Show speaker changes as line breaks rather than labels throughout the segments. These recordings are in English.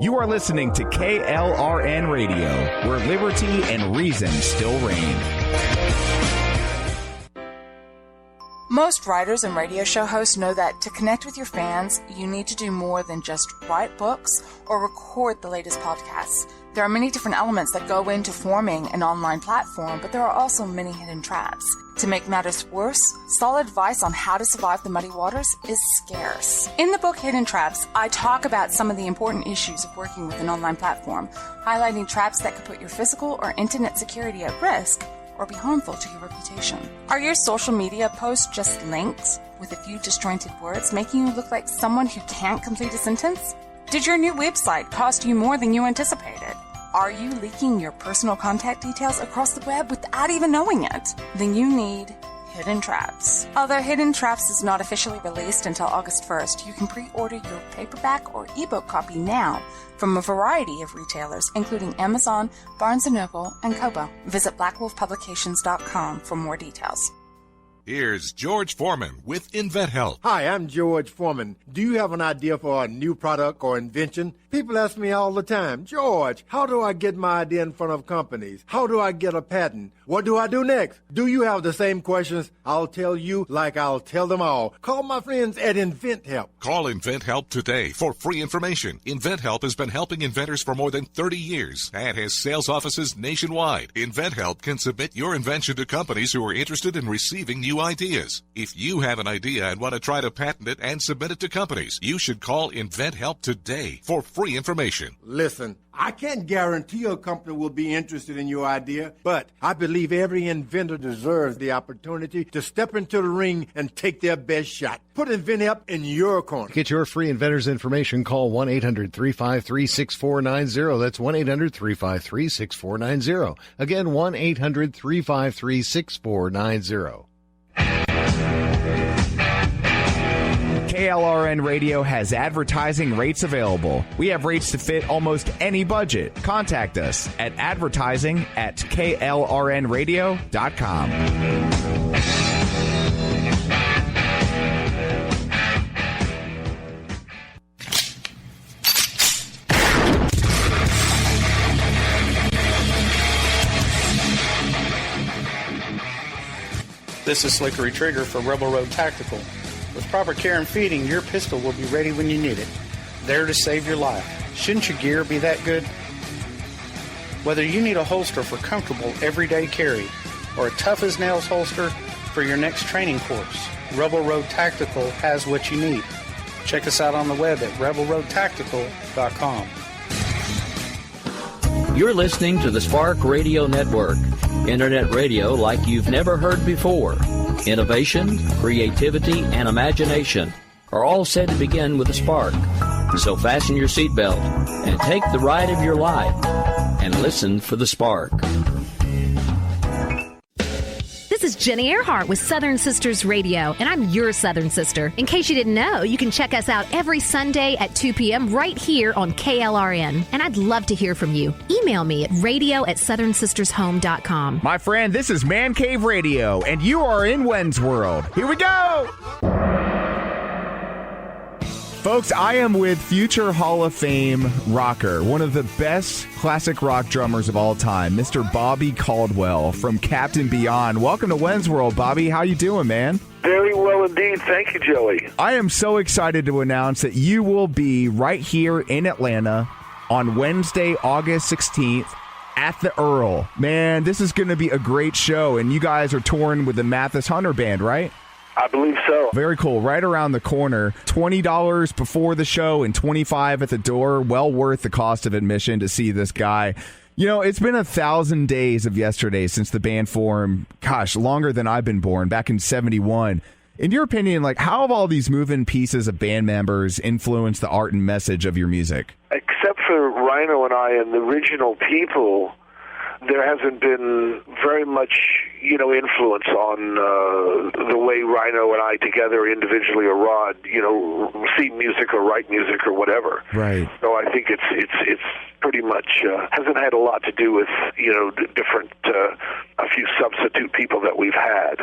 You are listening to KLRN Radio, where liberty and reason still reign.
Most writers and radio show hosts know that to connect with your fans, you need to do more than just write books or record the latest podcasts. There are many different elements that go into forming an online platform, but there are also many hidden traps. To make matters worse, solid advice on how to survive the muddy waters is scarce. In the book Hidden Traps, I talk about some of the important issues of working with an online platform, highlighting traps that could put your physical or internet security at risk or be harmful to your reputation. Are your social media posts just links with a few disjointed words, making you look like someone who can't complete a sentence? Did your new website cost you more than you anticipated? Are you leaking your personal contact details across the web without even knowing it? Then you need Hidden Traps. Although Hidden Traps is not officially released until August 1st, you can pre-order your paperback or ebook copy now from a variety of retailers, including Amazon, Barnes & Noble, and Kobo. Visit blackwolfpublications.com for more details.
Here's George Foreman with InventHelp.
Hi, I'm George Foreman. Do you have an idea for a new product or invention? People ask me all the time, George, how do I get my idea in front of companies? How do I get a patent? What do I do next? Do you have the same questions? I'll tell you like I'll tell them all. Call my friends at InventHelp.
Call InventHelp today for free information. InventHelp has been helping inventors for more than 30 years and has sales offices nationwide. InventHelp can submit your invention to companies who are interested in receiving new ideas. If you have an idea and want to try to patent it and submit it to companies, you should call InventHelp today for free information.
Listen, I can't guarantee a company will be interested in your idea, but I believe every inventor deserves the opportunity to step into the ring and take their best shot. Put InventHelp in your corner.
Get your free inventor's information. Call 1-800-353-6490. That's 1-800-353-6490. Again, 1-800-353-6490.
KLRN Radio has advertising rates available. We have rates to fit almost any budget. Contact us at advertising@klrnradio.com.
This is Slickery Trigger for Rebel Road Tactical. With proper care and feeding, your pistol will be ready when you need it, there to save your life. Shouldn't your gear be that good? Whether you need a holster for comfortable everyday carry or a tough-as-nails holster for your next training course, Rebel Road Tactical has what you need. Check us out on the web at rebelroadtactical.com.
You're listening to the Spark Radio Network, internet radio like you've never heard before. Innovation, creativity, and imagination are all said to begin with a spark. So fasten your seatbelt and take the ride of your life and listen for the spark.
This is Jenny Earhart with Southern Sisters Radio, and I'm your Southern Sister. In case you didn't know, you can check us out every Sunday at 2 p.m. right here on KLRN. And I'd love to hear from you. Email me at radio@southernsistershome.com.
My friend, this is Man Cave Radio, and you are in Wenz World. Here we go! Folks, I am with future Hall of Fame rocker, one of the best classic rock drummers of all time, Mr. Bobby Caldwell from Captain Beyond. Welcome to Wenz World, Bobby. How you doing, man?
Very well indeed. Thank you, Joey.
I am so excited to announce that you will be right here in Atlanta on Wednesday, August 16th at the Earl. Man, this is going to be a great show, and you guys are touring with the Mathis Hunter Band, right?
I believe so.
Very cool. Right around the corner. $20 before the show and $25 at the door. Well worth the cost of admission to see this guy. You know, it's been 1,000 days of yesterday since the band formed. Gosh, longer than I've been born, back in 71. In your opinion, like, how have all these moving pieces of band members influenced the art and message of your music?
Except for Rhino and I and the original people, there hasn't been very much, influence on the way Rhino and I together individually or Rod, see music or write music or whatever.
Right.
So I think it's pretty much hasn't had a lot to do with, different, a few substitute people that we've had.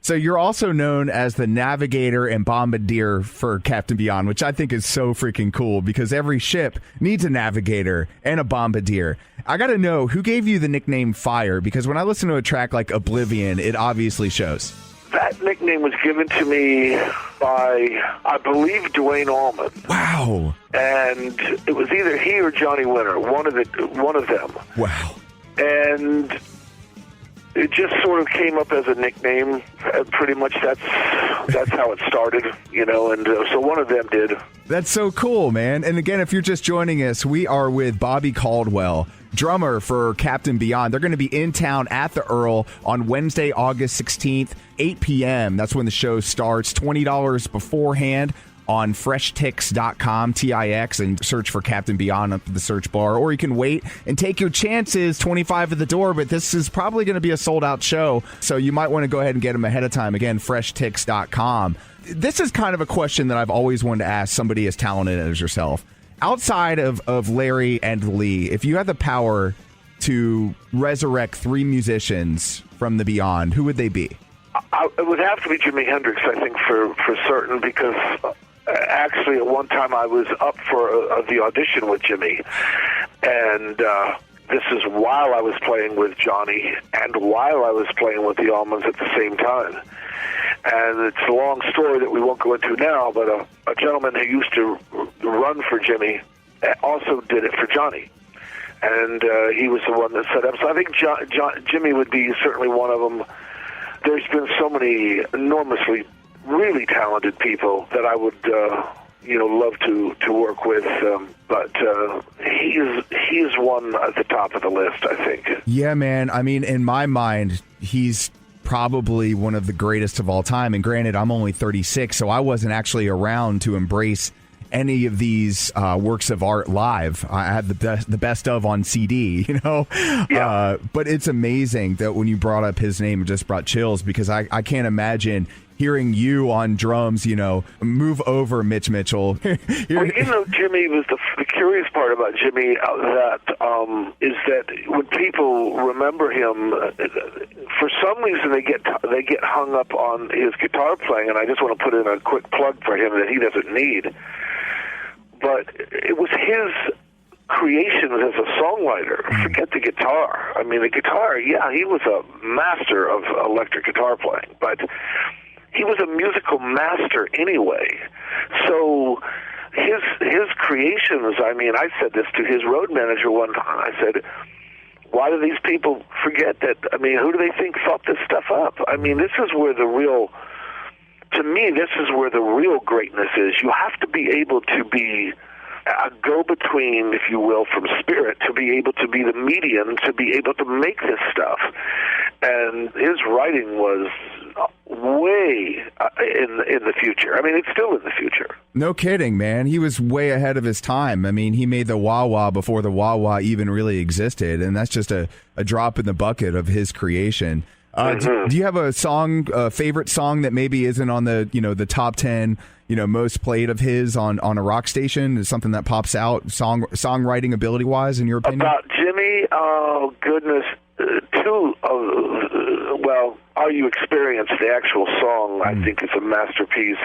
So you're also known as the navigator and bombardier for Captain Beyond, which I think is so freaking cool because every ship needs a navigator and a bombardier. I got to know, who gave you the nickname Fire? Because when I listen to a track like Oblivion, it obviously shows.
That nickname was given to me by, I believe, Dwayne Allman.
Wow.
And it was either he or Johnny Winter, one of them.
Wow.
And it just sort of came up as a nickname. Pretty much that's how it started, and so one of them did.
That's so cool, man. And again, if you're just joining us, we are with Bobby Caldwell, drummer for Captain Beyond. They're going to be in town at the Earl on Wednesday, August 16th, 8 p.m. That's when the show starts. $20 beforehand on FreshTix.com, TIX, and search for Captain Beyond up the search bar. Or you can wait and take your chances, $25 at the door, but this is probably going to be a sold-out show, so you might want to go ahead and get them ahead of time. Again, FreshTix.com. This is kind of a question that I've always wanted to ask somebody as talented as yourself. Outside of Larry and Lee, if you had the power to resurrect 3 musicians from the Beyond, who would they be?
It would have to be Jimi Hendrix, I think, for certain, because actually at one time I was up for the audition with Jimmy, and this is while I was playing with Johnny and while I was playing with the Allmans at the same time. And it's a long story that we won't go into now, but a gentleman who used to run for Jimmy also did it for Johnny. And he was the one that set up. So I think Jimmy would be certainly one of them. There's been so many enormously, really talented people that I would, love to work with. But he's one at the top of the list, I think.
Yeah, man. I mean, in my mind, he's probably one of the greatest of all time. And granted, I'm only 36, so I wasn't actually around to embrace any of these works of art live. I had the best of on CD,
Yeah.
But it's amazing that when you brought up his name, it just brought chills, because I can't imagine hearing you on drums, move over Mitch Mitchell.
Well, Jimmy was the curious part about Jimmy is that when people remember him, for some reason they get hung up on his guitar playing, and I just want to put in a quick plug for him that he doesn't need. But it was his creations as a songwriter. Forget the guitar. I mean, the guitar, yeah, he was a master of electric guitar playing, but he was a musical master anyway. So his creations, I mean, I said this to his road manager one time. I said, why do these people forget that? I mean, who do they think thought this stuff up? I mean, this is where to me, this is where the real greatness is. You have to be able to be a go-between, if you will, from spirit, to be able to be the medium, to be able to make this stuff. And his writing was way in the future. I mean, it's still in the future.
No kidding, man. He was way ahead of his time. I mean, he made the wah-wah before the wah-wah even really existed, and that's just a drop in the bucket of his creation. Do you have a favorite song that maybe isn't on the top 10, most played of his on a rock station? Is something that pops out songwriting ability wise, in your opinion?
About Jimmy, oh goodness, Are You Experienced, the actual song, I think is a masterpiece.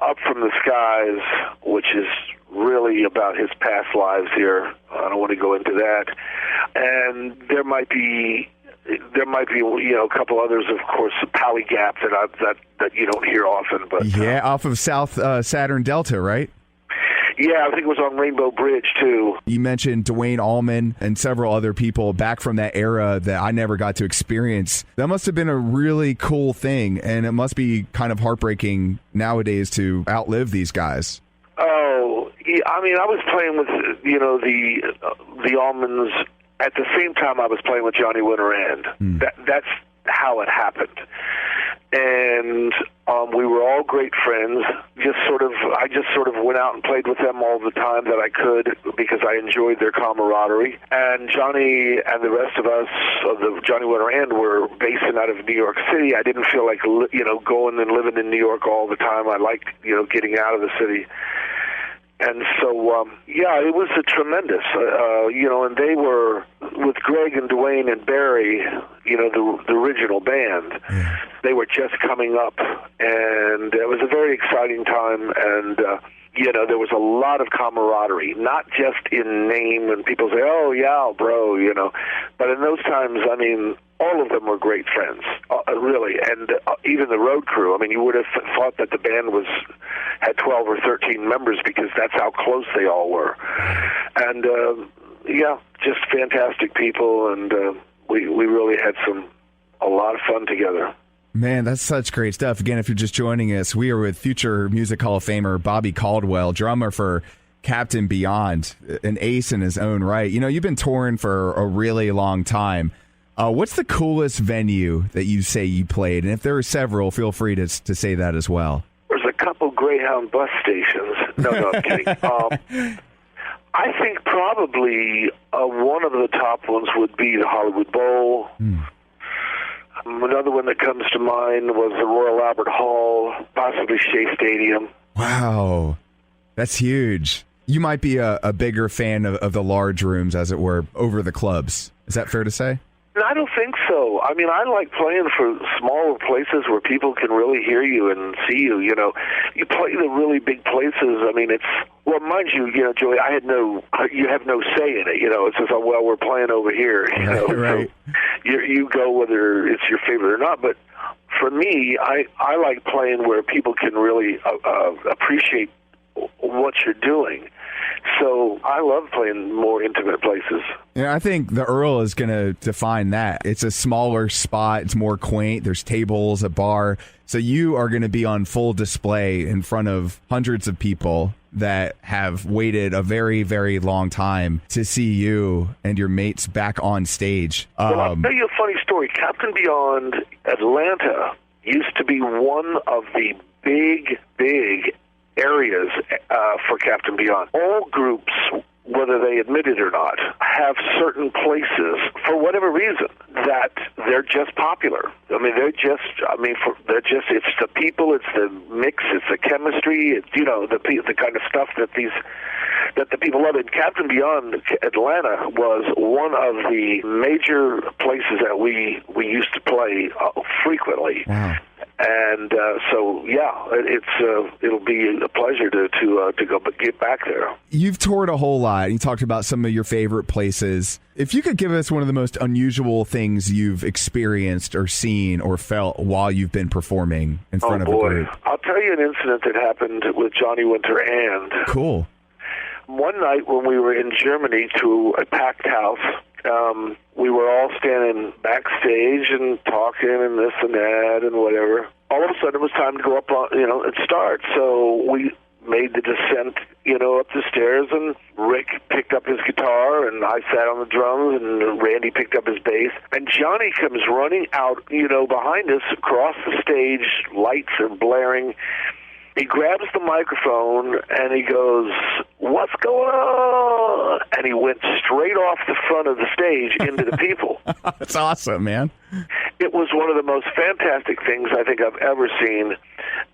Up From the Skies, which is really about his past lives here. I don't want to go into that. And there might be a couple others, of course, Pally Gap that you don't hear often. But
yeah, off of South Saturn Delta, right?
Yeah, I think it was on Rainbow Bridge too.
You mentioned Dwayne Allman and several other people back from that era that I never got to experience. That must have been a really cool thing, and it must be kind of heartbreaking nowadays to outlive these guys.
Oh, yeah, I mean, I was playing with the Allmans at the same time I was playing with Johnny Winter and that's how it happened. And we were all great friends. I just sort of went out and played with them all the time that I could, because I enjoyed their camaraderie. And Johnny and the rest of us, the Johnny Winter and, were basing out of New York City. I didn't feel like going and living in New York all the time. I liked getting out of the city. And so, it was a tremendous, and with Greg and Dwayne and Barry, the original band, they were just coming up, and it was a very exciting time, and there was a lot of camaraderie, not just in name, and people say, "Oh yeah, bro," but in those times, I mean, all of them were great friends, really, and even the road crew. I mean, you would have thought that the band had 12 or 13 members because that's how close they all were, and just fantastic people, and we really had a lot of fun together.
Man, that's such great stuff. Again, if you're just joining us, we are with future Music Hall of Famer Bobby Caldwell, drummer for Captain Beyond, an ace in his own right. You've been touring for a really long time. What's the coolest venue that you say you played? And if there are several, feel free to say that as well.
There's a couple Greyhound bus stations. No, I'm kidding. I think probably one of the top ones would be the Hollywood Bowl. Another one that comes to mind was the Royal Albert Hall, possibly Shea Stadium.
Wow, that's huge. You might be a bigger fan of the large rooms, as it were, over the clubs. Is that fair to say?
I don't think so. I mean, I like playing for smaller places where people can really hear you and see you. You play the really big places. I mean, mind you, Joey, you have no say in it. It's just, we're playing over here.
Right.
So you go whether it's your favorite or not. But for me, I like playing where people can really appreciate what you're doing. So I love playing more intimate places.
I think the Earl is going to define that. It's a smaller spot. It's more quaint. There's tables, a bar. So you are going to be on full display in front of hundreds of people that have waited a very, very long time to see you and your mates back on stage.
Well, I'll tell you a funny story. Captain Beyond Atlanta used to be one of the big areas for Captain Beyond. All groups, whether they admit it or not, have certain places for whatever reason that they're just popular. I mean, it's the people, it's the mix, it's the chemistry, it's the kind of stuff that the people love. And Captain Beyond Atlanta was one of the major places that we used to play frequently.
Wow.
And it'll be a pleasure to go get back there.
You've toured a whole lot. You talked about some of your favorite places. If you could give us one of the most unusual things you've experienced or seen or felt while you've been performing in front of a group.
I'll tell you an incident that happened with Johnny Winter and.
Cool.
One night when we were in Germany to a packed house, we were all standing backstage and talking and this and that and whatever. All of a sudden, it was time to go up on, and start. So we made the descent, up the stairs, and Rick picked up his guitar, and I sat on the drums, and Randy picked up his bass. And Johnny comes running out, behind us across the stage, lights are blaring. He grabs the microphone and he goes, "What's going on?" And he went straight off the front of the stage into the people.
That's awesome, man.
It was one of the most fantastic things I think I've ever seen.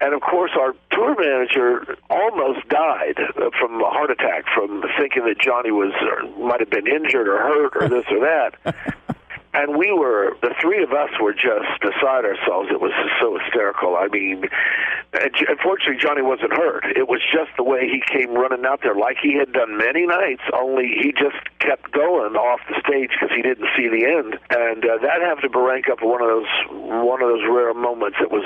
And, of course, our tour manager almost died from a heart attack from thinking that Johnny might have been injured or hurt or this or that. And the three of us were just beside ourselves. It was so hysterical. I mean, unfortunately, Johnny wasn't hurt. It was just the way he came running out there like he had done many nights, only he just kept going off the stage because he didn't see the end. And that happened to rank up one of those rare moments. It was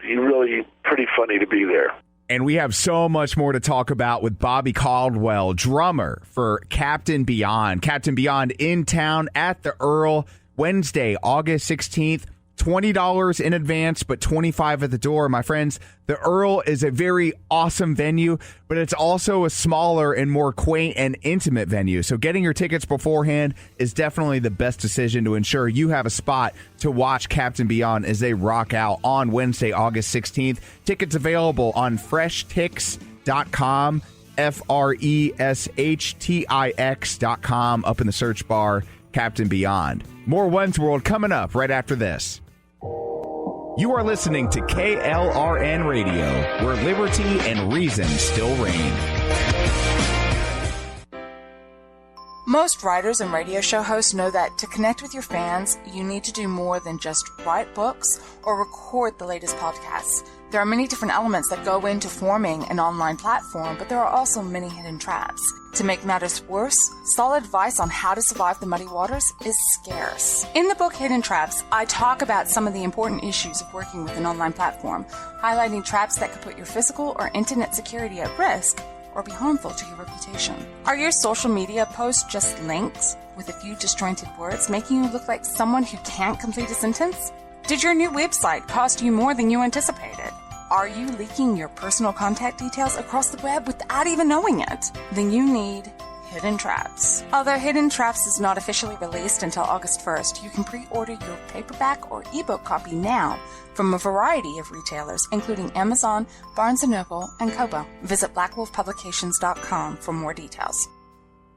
really pretty funny to be there.
And we have so much more to talk about with Bobby Caldwell, drummer for Captain Beyond. Captain Beyond in town at the Earl, Wednesday, August 16th. $20 in advance, but $25 at the door. My friends, the Earl is a very awesome venue, but it's also a smaller and more quaint and intimate venue. So getting your tickets beforehand is definitely the best decision to ensure you have a spot to watch Captain Beyond as they rock out on Wednesday, August 16th. Tickets available on FreshTix.com, FreshTix.com, up in the search bar, Captain Beyond. More Wenz World coming up right after this. You are listening to KLRN Radio, where liberty and reason still reign.
Most writers and radio show hosts know that to connect with your fans, you need to do more than just write books or record the latest podcasts. There are many different elements that go into forming an online platform, but there are also many hidden traps. To make matters worse, solid advice on how to survive the muddy waters is scarce. In the book Hidden Traps, I talk about some of the important issues of working with an online platform, highlighting traps that could put your physical or internet security at risk or be harmful to your reputation. Are your social media posts just links with a few disjointed words, making you look like someone who can't complete a sentence? Did your new website cost you more than you anticipated? Are you leaking your personal contact details across the web without even knowing it? Then you need Hidden Traps. Although Hidden Traps is not officially released until August 1st, you can pre-order your paperback or ebook copy now from a variety of retailers, including Amazon, Barnes & Noble, and Kobo. Visit blackwolfpublications.com for more details.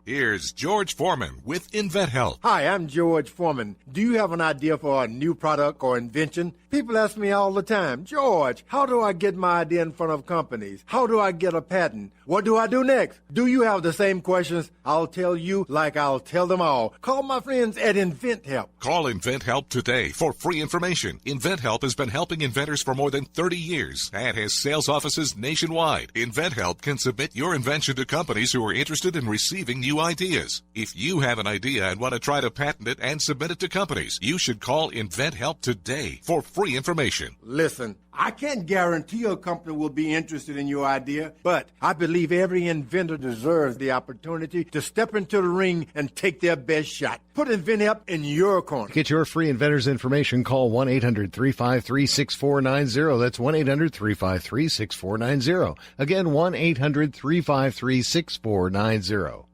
Here's George Foreman with InventHelp.
Hi, I'm George Foreman. Do you have an idea for a new product or invention? People ask me all the time, George, how do I get my idea in front of companies? How do I get a patent? What do I do next? Do you have the same questions? I'll tell you like I'll tell them all. Call my friends at InventHelp.
Call InventHelp today for free information. InventHelp has been helping inventors for more than 30 years and has sales offices nationwide. InventHelp can submit your invention to companies who are interested in receiving new ideas. If you have an idea and want to try to patent it and submit it to companies, you should call InventHelp today for free information.
Listen, I can't guarantee a company will be interested in your idea, but I believe every inventor deserves the opportunity to step into the ring and take their best shot. Put InventHelp in your corner.
To get your free inventor's information, call 1-800-353-6490. That's 1-800-353-6490. Again, 1-800-353-6490.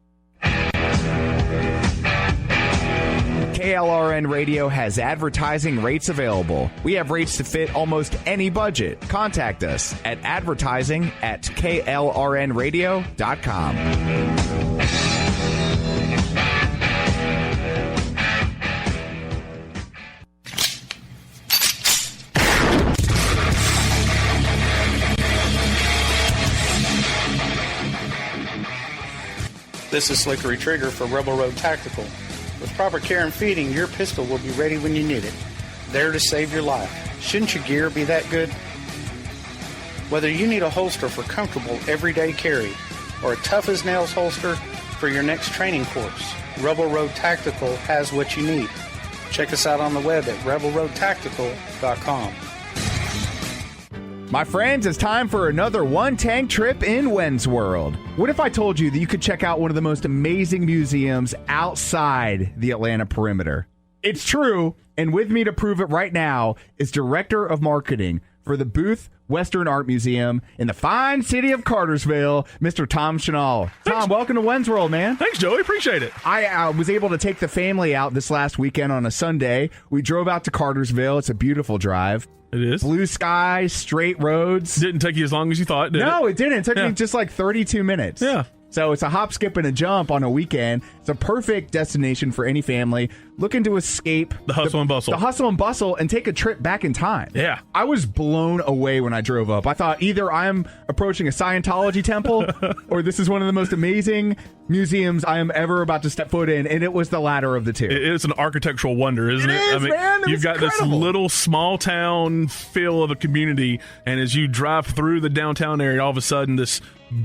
KLRN Radio has advertising rates available. We have rates to fit almost any budget. Contact us at advertising@klrnradio.com.
This is Slickery Trigger for Rebel Road Tactical. With proper care and feeding, your pistol will be ready when you need it, there to save your life. Shouldn't your gear be that good? Whether you need a holster for comfortable everyday carry or a tough-as-nails holster for your next training course, Rebel Road Tactical has what you need. Check us out on the web at rebelroadtactical.com.
My friends, it's time for another one-tank trip in Wenz World. What if I told you that you could check out one of the most amazing museums outside the Atlanta perimeter? It's true, and with me to prove it right now is Director of Marketing for the Booth Western Art Museum in the fine city of Cartersville, Mr. Tom Shinall. Tom, welcome to Wenz World, man.
Thanks, Joey. Appreciate it.
I was able to take the family out this last weekend on a Sunday. We drove out to Cartersville. It's a beautiful drive.
It is.
Blue skies, straight roads.
Didn't take you as long as you thought, did it?
No, it didn't. It took me just like 32 minutes.
Yeah.
So it's a hop, skip, and a jump on a weekend. It's a perfect destination for any family looking to escape
the hustle and bustle.
The hustle and bustle and take a trip back in time.
Yeah.
I was blown away when I drove up. I thought either I'm approaching a Scientology temple or this is one of the most amazing museums I am ever about to step foot in, and it was the latter of the two.
It's an architectural wonder, isn't it?
I mean, man,
you've got
incredible.
This little small town feel of a community, and as you drive through the downtown area, all of a sudden this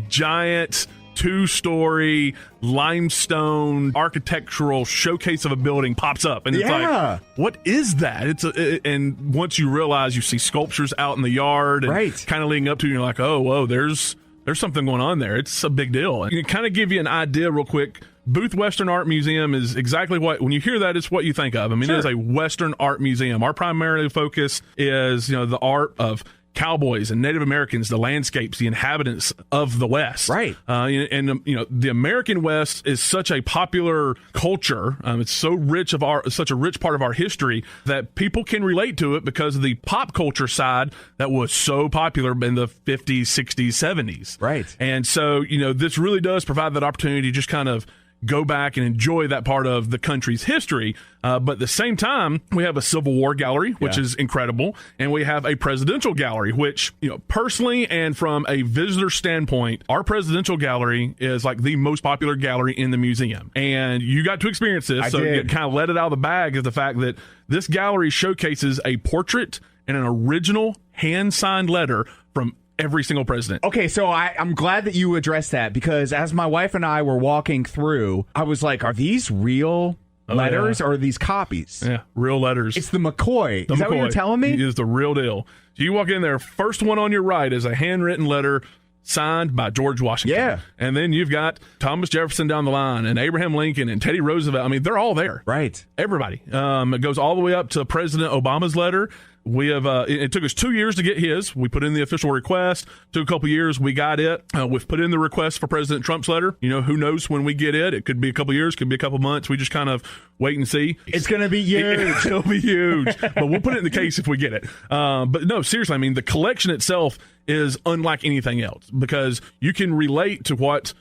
giant 2-story limestone architectural showcase of a building pops up, and it's like, what is that? And once you realize, you see sculptures out in the yard, and kind of leading up to it, you're like, oh, whoa, there's something going on there. It's a big deal. And to kind of give you an idea real quick, Booth Western Art Museum is exactly what, when you hear that, it's what you think of. I mean, It is a Western art museum. Our primary focus is, the art of cowboys and Native Americans, the landscapes, the inhabitants of the West. Right. The American West is such a popular culture. It's so rich such a rich part of our history that people can relate to it because of the pop culture side that was so popular in the 50s, 60s, 70s. Right. And so, this really does provide that opportunity to just kind of go back and enjoy that part of the country's history. But at the same time, we have a Civil War gallery, which is incredible. And we have a presidential gallery, which, personally and from a visitor standpoint, our presidential gallery is like the most popular gallery in the museum. And you got to experience this. You kind of let it out of the bag is the fact that this gallery showcases a portrait and an original hand-signed letter from every single president.
Okay, so I'm glad that you addressed that, because as my wife and I were walking through, I was like, are these real letters or are these copies?
Yeah, real letters.
It's the McCoy. Is that what you're telling me?
It is the real deal. So you walk in there, first one on your right is a handwritten letter signed by George Washington.
Yeah.
And then you've got Thomas Jefferson down the line and Abraham Lincoln and Teddy Roosevelt. I mean, they're all there.
Right.
Everybody. It goes all the way up to President Obama's letter. We have. It took us 2 years to get his. We put in the official request. Took a couple years. We got it. We've put in the request for President Trump's letter. Who knows when we get it? It could be a couple years. Could be a couple months. We just kind of wait and see.
It's going to be huge.
It'll be huge. But we'll put it in the case if we get it. But no, seriously. I mean, the collection itself is unlike anything else, because you can relate to what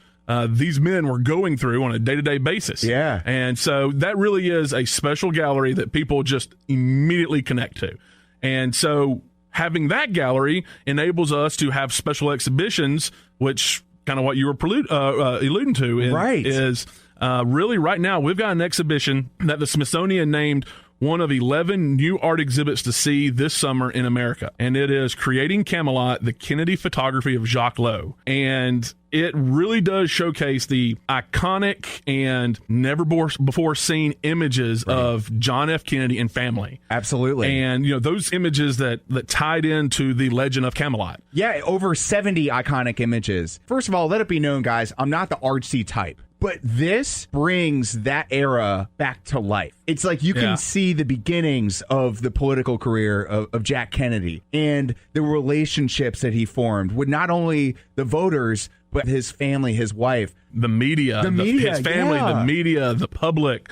these men were going through on a day-to-day basis.
Yeah.
And so that really is a special gallery that people just immediately connect to. And so having that gallery enables us to have special exhibitions, which kind of what you were alluding to is really right now we've got an exhibition that the Smithsonian named one of 11 new art exhibits to see this summer in America. And it is Creating Camelot, the Kennedy Photography of Jacques Lowe. And it really does showcase the iconic and never before seen images of John F. Kennedy and family.
Absolutely.
And, those images that tied into the legend of Camelot.
Yeah, over 70 iconic images. First of all, let it be known, guys, I'm not the artsy type. But this brings that era back to life. It's like you can see the beginnings of the political career of Jack Kennedy and the relationships that he formed with not only the voters, but his family, his wife.
The media, his family, the media, the public.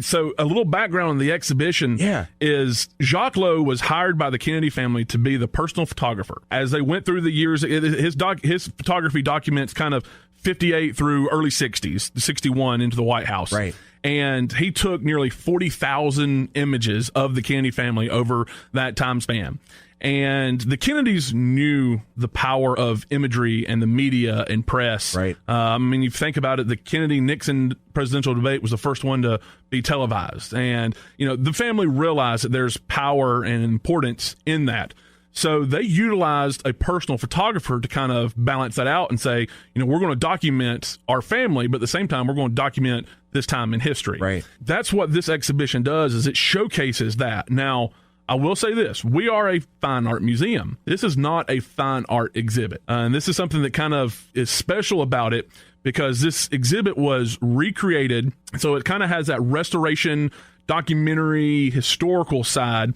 So a little background on the exhibition is Jacques Lowe was hired by the Kennedy family to be the personal photographer. As they went through the years, his photography documents kind of 58 through early 60s, 61 into the White House.
Right.
And he took nearly 40,000 images of the Kennedy family over that time span. And the Kennedys knew the power of imagery and the media and press.
Right.
You think about it, the Kennedy-Nixon presidential debate was the first one to be televised. And, the family realized that there's power and importance in that. So they utilized a personal photographer to kind of balance that out and say, we're going to document our family, but at the same time, we're going to document this time in history.
Right.
That's what this exhibition does, is it showcases that. Now, I will say this. We are a fine art museum. This is not a fine art exhibit. And this is something that kind of is special about it, because this exhibit was recreated. So it kind of has that restoration, documentary, historical side,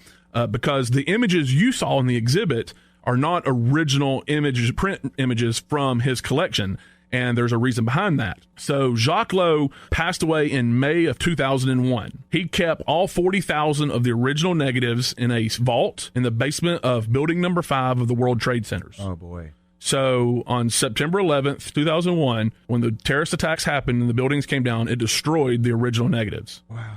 because the images you saw in the exhibit are not original images, print images from his collection. And there's a reason behind that. So Jacques Lowe passed away in May of 2001. He kept all 40,000 of the original negatives in a vault in the basement of building number 5 of the World Trade Centers.
Oh, boy.
So on September 11th, 2001, when the terrorist attacks happened and the buildings came down, it destroyed the original negatives.
Wow.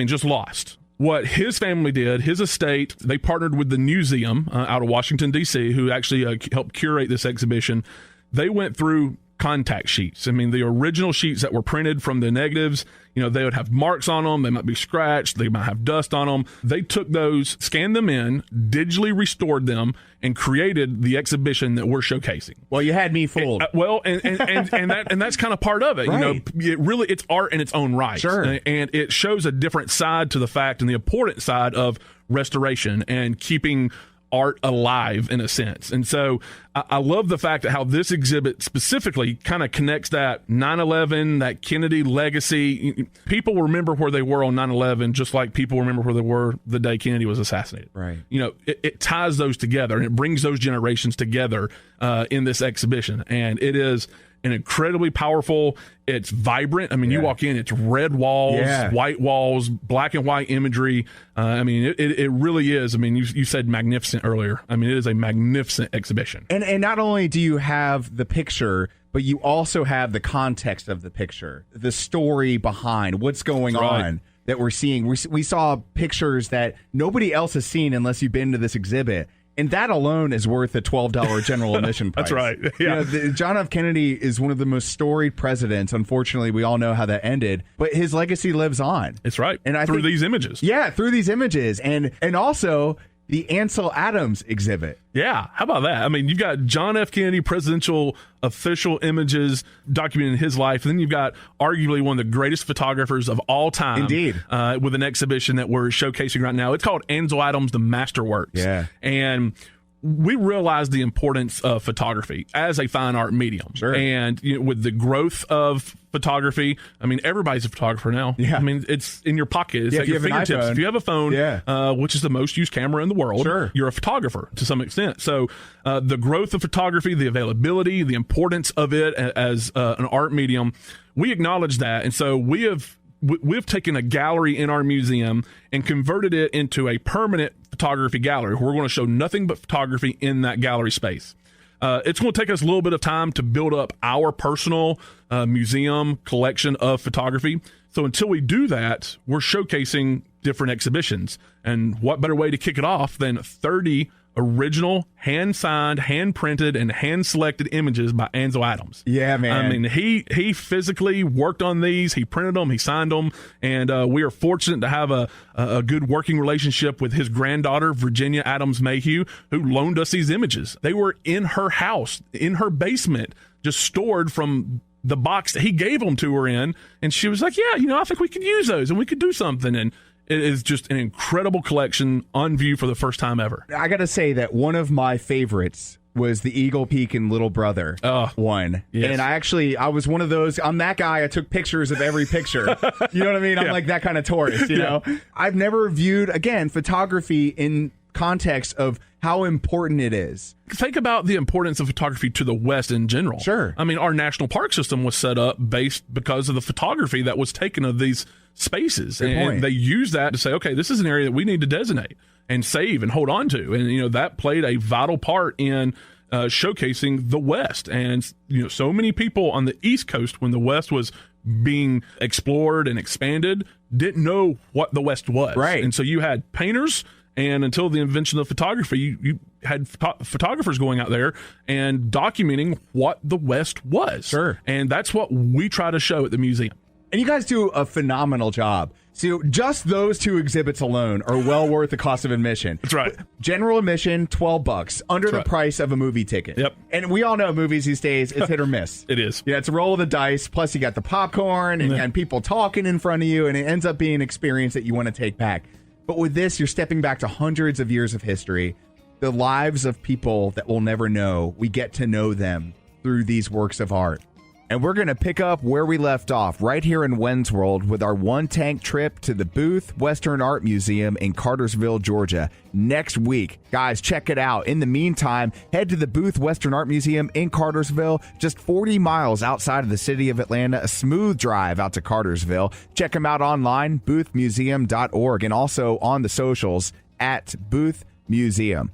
Just lost. What his family did, his estate, they partnered with the museum out of Washington, D.C., who actually helped curate this exhibition. They went through contact sheets. The original sheets that were printed from the negatives, they would have marks on them. They might be scratched. They might have dust on them. They took those, scanned them in, digitally restored them, and created the exhibition that we're showcasing.
Well, you had me fooled.
And that's kind of part of it.
Right.
It's art in its own right.
Sure.
And it shows a different side to the fact, and the important side of restoration and keeping art alive in a sense. And so I love the fact that how this exhibit specifically kind of connects that 9/11, that Kennedy legacy. People remember where they were on 9/11 just like people remember where they were the day Kennedy was assassinated.
Right.
It ties those together, and it brings those generations together in this exhibition. And it is and incredibly powerful. It's vibrant. I mean, you walk in, it's red walls, white walls, black and white imagery. I mean, it really is. I mean, you said magnificent earlier. I mean, it is a magnificent exhibition.
And not only do you have the picture, but you also have the context of the picture, the story behind what's going on that we're seeing. We saw pictures that nobody else has seen unless you've been to this exhibit. And that alone is worth a $12 general admission price.
That's right. Yeah.
John F. Kennedy is one of the most storied presidents. Unfortunately, we all know how that ended, but his legacy lives on.
That's right.
And
through these images.
Yeah, through these images. And also the Ansel Adams exhibit.
Yeah, how about that? I mean, you've got John F. Kennedy presidential official images documenting his life. And then you've got arguably one of the greatest photographers of all time.
Indeed.
With an exhibition that we're showcasing right now. It's called Ansel Adams, The Masterworks.
Yeah.
And we realize the importance of photography as a fine art medium.
Sure.
And with the growth of photography, I mean, everybody's a photographer now.
Yeah.
I mean, it's in your pocket. It's at your fingertips. If you have a phone, which is the most used camera in the world, you're a photographer to some extent. So the growth of photography, the availability, the importance of it as an art medium, we acknowledge that. And so we've taken a gallery in our museum and converted it into a permanent photography gallery. We're going to show nothing but photography in that gallery space. It's going to take us a little bit of time to build up our personal museum collection of photography. So until we do that, we're showcasing different exhibitions. And what better way to kick it off than 30 original, hand-signed, hand-printed, and hand-selected images by Ansel Adams.
Yeah, man.
I mean, he physically worked on these. He printed them. He signed them. And we are fortunate to have a good working relationship with his granddaughter, Virginia Adams Mayhew, who loaned us these images. They were in her house, in her basement, just stored from the box that he gave them to her in. And she was like, yeah, I think we could use those and we could do something. And it is just an incredible collection on view for the first time ever.
I got to say that one of my favorites was the Eagle Peak and Little Brother one.
Yes.
And I was one of those. I'm that guy. I took pictures of every picture. You know what I mean? I'm like that kind of tourist, you know? I've never viewed, again, photography in context of how important it is.
Think about the importance of photography to the West in general.
Sure.
I mean, our national park system was set up based because of the photography that was taken of these spaces. And they used that to say, okay, this is an area that we need to designate and save and hold on to. And, that played a vital part in showcasing the West. And, so many people on the East Coast, when the West was being explored and expanded, didn't know what the West was.
Right.
And so you had painters, and until the invention of photography, you had photographers going out there and documenting what the West was.
Sure.
And that's what we try to show at the museum.
And you guys do a phenomenal job. So just those two exhibits alone are well worth the cost of admission.
That's right.
General admission, $12, under the price of a movie ticket.
Yep.
And we all know movies these days, it's hit or miss.
It is.
Yeah, it's a roll of the dice. Plus, you got the popcorn and people talking in front of you, and it ends up being an experience that you want to take back. But with this, you're stepping back to hundreds of years of history, the lives of people that we'll never know. We get to know them through these works of art. And we're going to pick up where we left off right here in Wenz World with our one-tank trip to the Booth Western Art Museum in Cartersville, Georgia, next week. Guys, check it out. In the meantime, head to the Booth Western Art Museum in Cartersville, just 40 miles outside of the city of Atlanta, a smooth drive out to Cartersville. Check them out online, boothmuseum.org, and also on the socials at Booth Museum.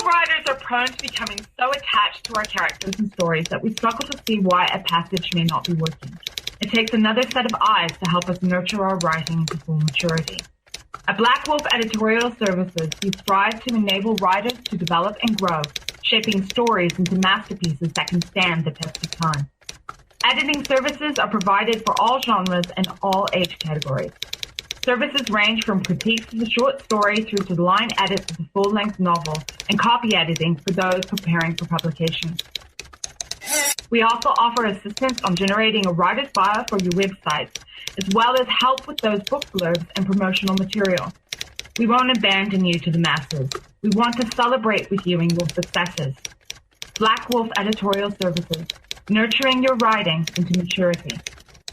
Writers are prone to becoming so attached to our characters and stories that we struggle to see why a passage may not be working. It takes another set of eyes to help us nurture our writing to full maturity. At Black Wolf Editorial Services, we strive to enable writers to develop and grow, shaping stories into masterpieces that can stand the test of time. Editing services are provided for all genres and all age categories. Services range from critiques of the short story through to the line edits of the full-length novel and copy editing for those preparing for publication. We also offer assistance on generating a writer's bio for your websites, as well as help with those book blurbs and promotional material. We won't abandon you to the masses. We want to celebrate with you in your successes. Black Wolf Editorial Services, nurturing your writing into maturity.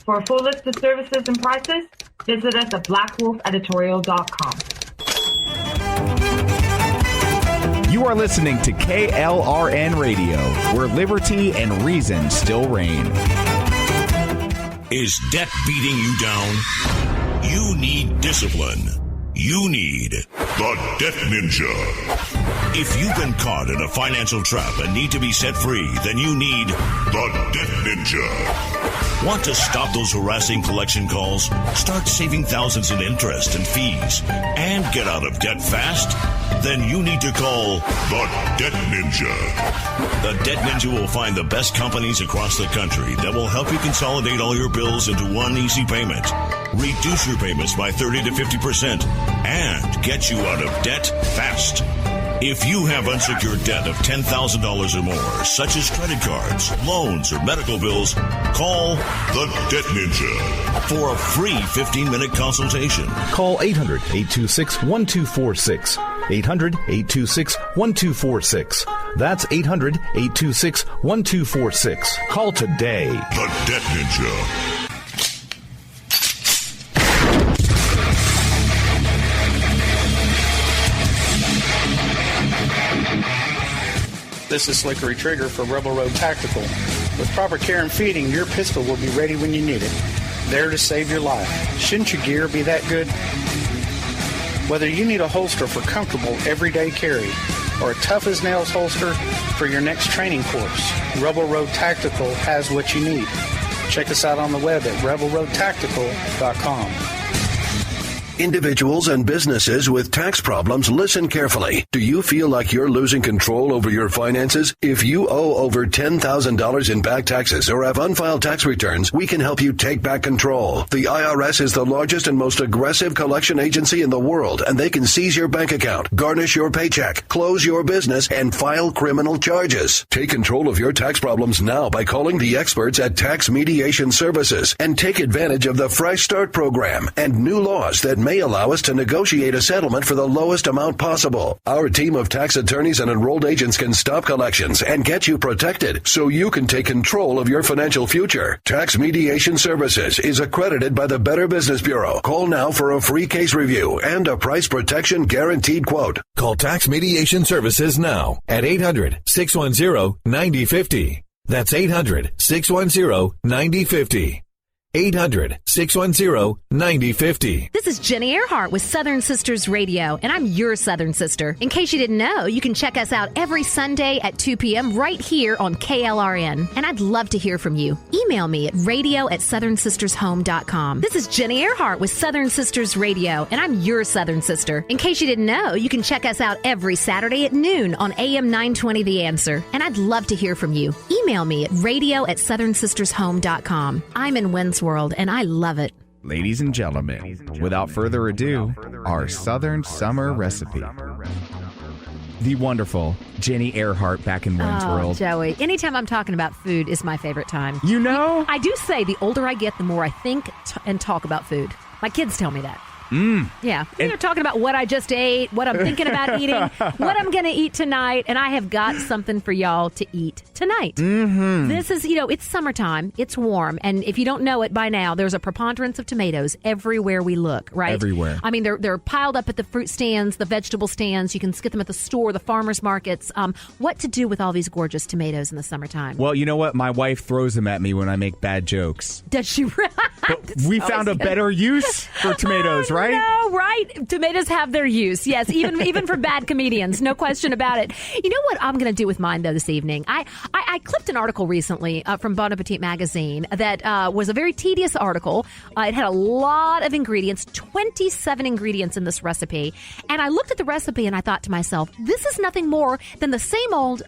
For a full list of services and prices, visit us at blackwolfeditorial.com.
You are listening to KLRN Radio, where liberty and reason still reign.
Is debt beating you down? You need discipline. You need the Debt Ninja. If you've been caught in a financial trap and need to be set free, then you need the Debt Ninja. Want to stop those harassing collection calls, start saving thousands in interest and fees, and get out of debt fast? Then you need to call the Debt Ninja. The Debt Ninja will find the best companies across the country that will help you consolidate all your bills into one easy payment, reduce your payments by 30 to 50%, and get you out of debt fast. If you have unsecured debt of $10,000 or more, such as credit cards, loans, or medical bills, call the Debt Ninja for a free 15-minute consultation.
Call 800-826-1246. 800-826-1246. That's 800-826-1246. Call today.
The Debt Ninja.
This is Slickery Trigger for Rebel Road Tactical. With proper care and feeding, your pistol will be ready when you need it, there to save your life. Shouldn't your gear be that good? Whether you need a holster for comfortable everyday carry or a tough-as-nails holster for your next training course, Rebel Road Tactical has what you need. Check us out on the web at rebelroadtactical.com.
Individuals and businesses with tax problems, listen carefully. Do you feel like you're losing control over your finances? If you owe over $10,000 in back taxes or have unfiled tax returns, we can help you take back control. The IRS is the largest and most aggressive collection agency in the world, and they can seize your bank account, garnish your paycheck, close your business, and file criminal charges. Take control of your tax problems now by calling the experts at Tax Mediation Services and take advantage of the Fresh Start program and new laws that may allow us to negotiate a settlement for the lowest amount possible. Our team of tax attorneys and enrolled agents can stop collections and get you protected so you can take control of your financial future. Tax Mediation Services is accredited by the Better Business Bureau. Call now for a free case review and a price protection guaranteed quote.
Call Tax Mediation Services now at 800-610-9050. That's 800-610-9050. 800-610-9050.
This is Jenny Earhart with Southern Sisters Radio, and I'm your Southern Sister. In case you didn't know, you can check us out every Sunday at 2 p.m. right here on KLRN. And I'd love to hear from you. Email me at radio@southernsistershome.com. This is Jenny Earhart with Southern Sisters Radio, and I'm your Southern Sister. In case you didn't know, you can check us out every Saturday at noon on AM 920 The Answer. And I'd love to hear from you. Email me at radio@southernsistershome.com. I'm in Wenz world, and I love it.
Ladies and gentlemen, without further ado, our Southern Summer recipe. The wonderful Jenny Earhart back in Wenz world.
Joey, anytime I'm talking about food is my favorite time.
You know?
I do say the older I get, the more I think and talk about food. My kids tell me that. Yeah. You're talking about what I just ate, what I'm thinking about eating, what I'm going to eat tonight, and I have got something for y'all to eat tonight.
Mm-hmm.
This is, it's summertime, it's warm, and if you don't know it by now, there's a preponderance of tomatoes everywhere we look, right?
Everywhere.
I mean, they're piled up at the fruit stands, the vegetable stands. You can get them at the store, the farmers markets. What to do with all these gorgeous tomatoes in the summertime?
Well, you know what? My wife throws them at me when I make bad jokes.
Does she?
But we found a better use for tomatoes, right?
No, right? Tomatoes have their use, yes, even for bad comedians, no question about it. You know what I'm going to do with mine, though, this evening? I clipped an article recently from Bon Appetit magazine that was a very tedious article. It had a lot of ingredients, 27 ingredients in this recipe. And I looked at the recipe and I thought to myself, this is nothing more than the same old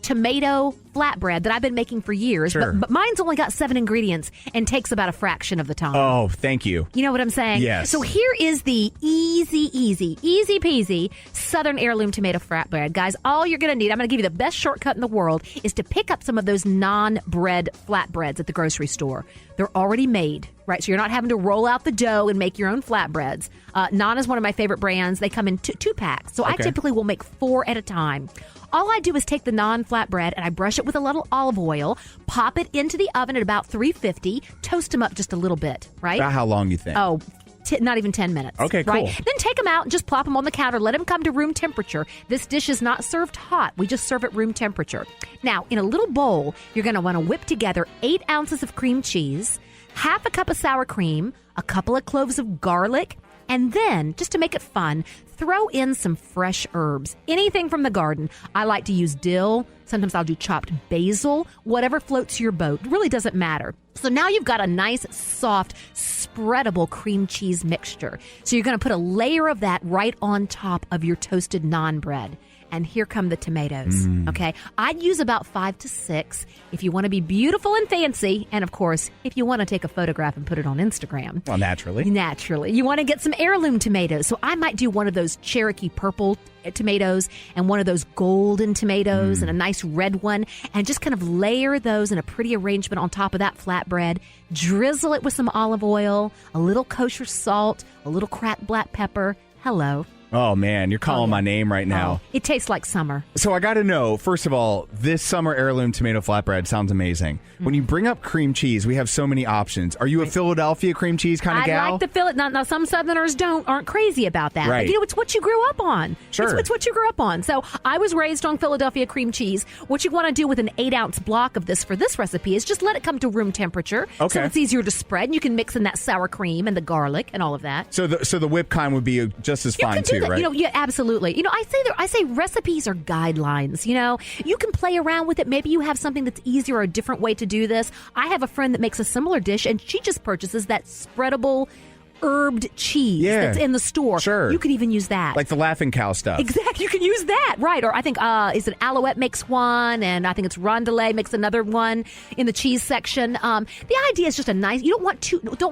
tomato flatbread that I've been making for years.
Sure.
But mine's only got 7 ingredients and takes about a fraction of the time.
Oh, thank you.
You know what I'm saying?
Yes.
So here is the easy peasy Southern heirloom tomato flatbread. Guys, all you're going to need, I'm going to give you the best shortcut in the world, is to pick up some of those non-bread flatbreads at the grocery store. They're already made, right? So you're not having to roll out the dough and make your own flatbreads. Non is one of my favorite brands. They come in two packs. So I typically will make 4 at a time. All I do is take the non-flatbread and I brush it with a little olive oil, pop it into the oven at about 350, toast them up just a little bit, right?
About how long you think?
Oh, not even 10 minutes.
Okay, cool.
Right? Then take them out and just plop them on the counter. Let them come to room temperature. This dish is not served hot. We just serve at room temperature. Now, in a little bowl, you're going to want to whip together 8 ounces of cream cheese, half a cup of sour cream, a couple of cloves of garlic, and then, just to make it fun, throw in some fresh herbs. Anything from the garden. I like to use dill. Sometimes I'll do chopped basil. Whatever floats your boat. It really doesn't matter. So now you've got a nice, soft, spreadable cream cheese mixture. So you're going to put a layer of that right on top of your toasted naan bread. And here come the tomatoes, okay? I'd use about 5 to 6 if you want to be beautiful and fancy. And, of course, if you want to take a photograph and put it on Instagram.
Well, naturally.
Naturally. You want to get some heirloom tomatoes. So I might do one of those Cherokee purple tomatoes and one of those golden tomatoes and a nice red one, and just kind of layer those in a pretty arrangement on top of that flatbread. Drizzle it with some olive oil, a little kosher salt, a little cracked black pepper. Hello.
Oh, man, you're calling my name right now.
It tastes like summer.
So I got to know, first of all, this summer heirloom tomato flatbread sounds amazing. When you bring up cream cheese, we have so many options. Are you a Philadelphia cream cheese kind of gal?
I like the Philadelphia. Now, some Southerners aren't crazy about that.
Right.
But, it's what you grew up on.
Sure.
It's what you grew up on. So I was raised on Philadelphia cream cheese. What you want to do with an 8-ounce block of this for this recipe is just let it come to room temperature.
Okay.
So it's easier to spread. And you can mix in that sour cream and the garlic and all of that.
So the whipped kind would be just as fine too, right?
Yeah, absolutely. I say recipes are guidelines. You can play around with it. Maybe you have something that's easier or a different way to do this. I have a friend that makes a similar dish, and she just purchases that spreadable herbed cheese that's in the store.
Sure.
You could even use that.
Like the Laughing Cow stuff.
Exactly. You can use that. Right. Or I think, is it Alouette makes one, and I think it's Rondelet makes another one in the cheese section. The idea is just a nice, you don't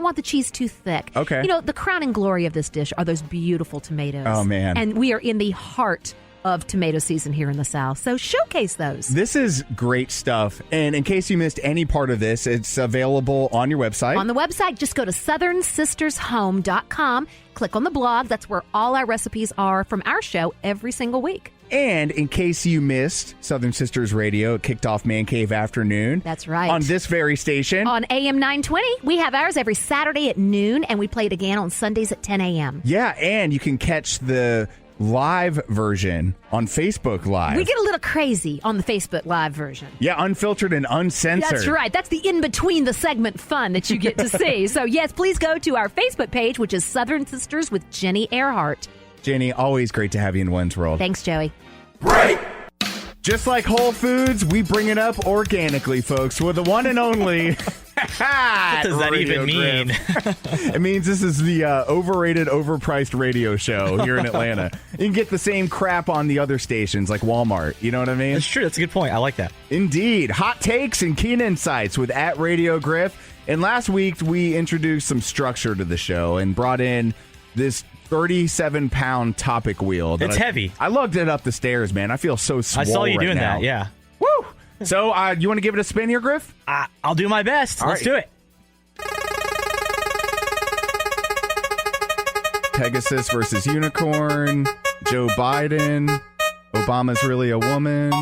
want the cheese too thick.
Okay.
The crowning glory of this dish are those beautiful tomatoes.
Oh, man.
And we are in the heart of tomato season here in the South. So showcase those.
This is great stuff. And in case you missed any part of this, it's available on your website.
On the website, just go to southernsistershome.com. Click on the blog. That's where all our recipes are from our show every single week.
And in case you missed Southern Sisters Radio, it kicked off Man Cave Afternoon.
That's right.
On this very station.
On AM 920. We have ours every Saturday at noon, and we play it again on Sundays at 10 a.m.
Yeah, and you can catch the live version on Facebook Live.
We get a little crazy on the Facebook Live version.
Yeah, unfiltered and uncensored.
That's right. That's the in-between the segment fun that you get to see. So, yes, please go to our Facebook page, which is Southern Sisters with Jenny Earhart.
Jenny, always great to have you in Wenz World.
Thanks, Joey.
Right. Just like Whole Foods, we bring it up organically, folks, with the one and only...
What does that even mean?
It means this is the overrated, overpriced radio show here in Atlanta. You can get the same crap on the other stations like Walmart. You know what I mean?
That's true. That's a good point. I like that.
Indeed. Hot takes and keen insights with @RadioGriff. And last week, we introduced some structure to the show and brought in this 37-pound topic wheel.
It's heavy.
I lugged it up the stairs, man. I feel so swole
I saw you
right
doing
now.
that, yeah.
Woo! So, you want to give it a spin here, Griff?
I'll do my best. Let's do it.
Pegasus versus Unicorn. Joe Biden. Obama's really a woman.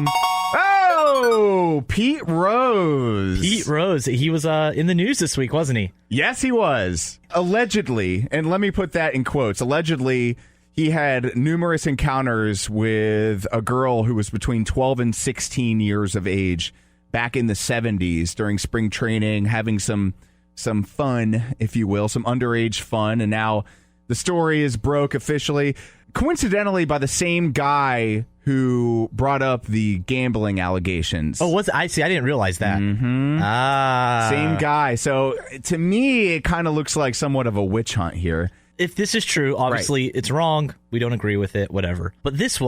Oh, Pete Rose.
Pete Rose. He was in the news this week, wasn't he?
Yes, he was. Allegedly, and let me put that in quotes, allegedly, he had numerous encounters with a girl who was between 12 and 16 years of age back in the 70s during spring training, having some fun, if you will, some underage fun. And now the story is broke officially, coincidentally, by the same guy who brought up the gambling allegations.
Oh, I see. I didn't realize that.
Mm-hmm. Same guy. So to me, it kind of looks like somewhat of a witch hunt here.
If this is true, obviously it's wrong. We don't agree with it, whatever. But this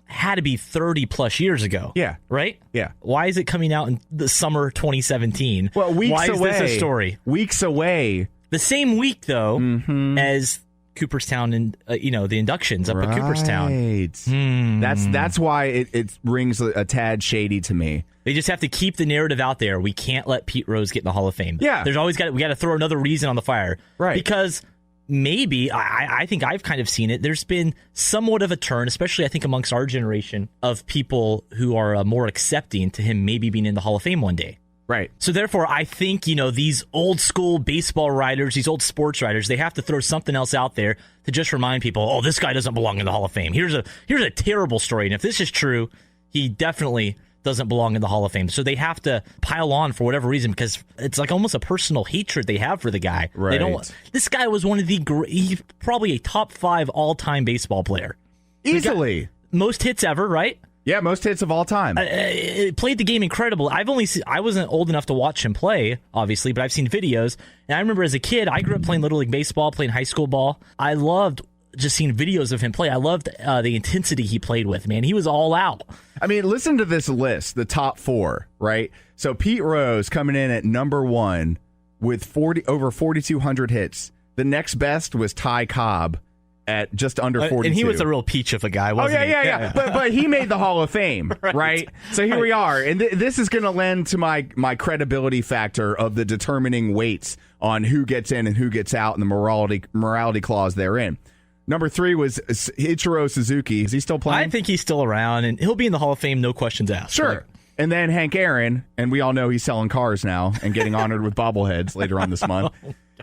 had to be 30 plus years ago.
Yeah.
Right?
Yeah.
Why is it coming out in the summer 2017?
Well,
Why is this a story?
Weeks away.
The same week, though, as Cooperstown and the inductions up at Cooperstown.
That's why it rings a tad shady to me.
They just have to keep the narrative out there. We can't let Pete Rose get in the Hall of Fame.
Yeah.
We got to throw another reason on the fire.
Right.
Because maybe, I think I've kind of seen it, there's been somewhat of a turn, especially I think amongst our generation, of people who are more accepting to him maybe being in the Hall of Fame one day.
Right.
So therefore, I think, these old school baseball writers, these old sports writers, they have to throw something else out there to just remind people, oh, this guy doesn't belong in the Hall of Fame. Here's a terrible story. And if this is true, he definitely doesn't belong in the Hall of Fame. So they have to pile on for whatever reason, because it's like almost a personal hatred they have for the guy.
Right.
They don't. This guy was one of he's probably a top 5 all-time baseball player.
Easily.
Most hits ever, right?
Yeah, most hits of all time.
Played the game incredible. I wasn't old enough to watch him play, obviously, but I've seen videos. And I remember as a kid, I grew up playing Little League Baseball, playing high school ball. I loved just seeing videos of him play. I loved the intensity he played with, man. He was all out.
I mean, listen to this list, the top 4, right? So Pete Rose coming in at number 1 with over 4,200 hits. The next best was Ty Cobb at just under 42.
And he was a real peach of a guy, wasn't he?
Yeah. But he made the Hall of Fame, right? So here we are. And this is going to lend to my credibility factor of the determining weights on who gets in and who gets out and the morality clause therein. Number 3 was Ichiro Suzuki. Is he still playing?
I think he's still around, and he'll be in the Hall of Fame, no questions asked.
Sure. And then Hank Aaron, and we all know he's selling cars now and getting honored with bobbleheads later on this month.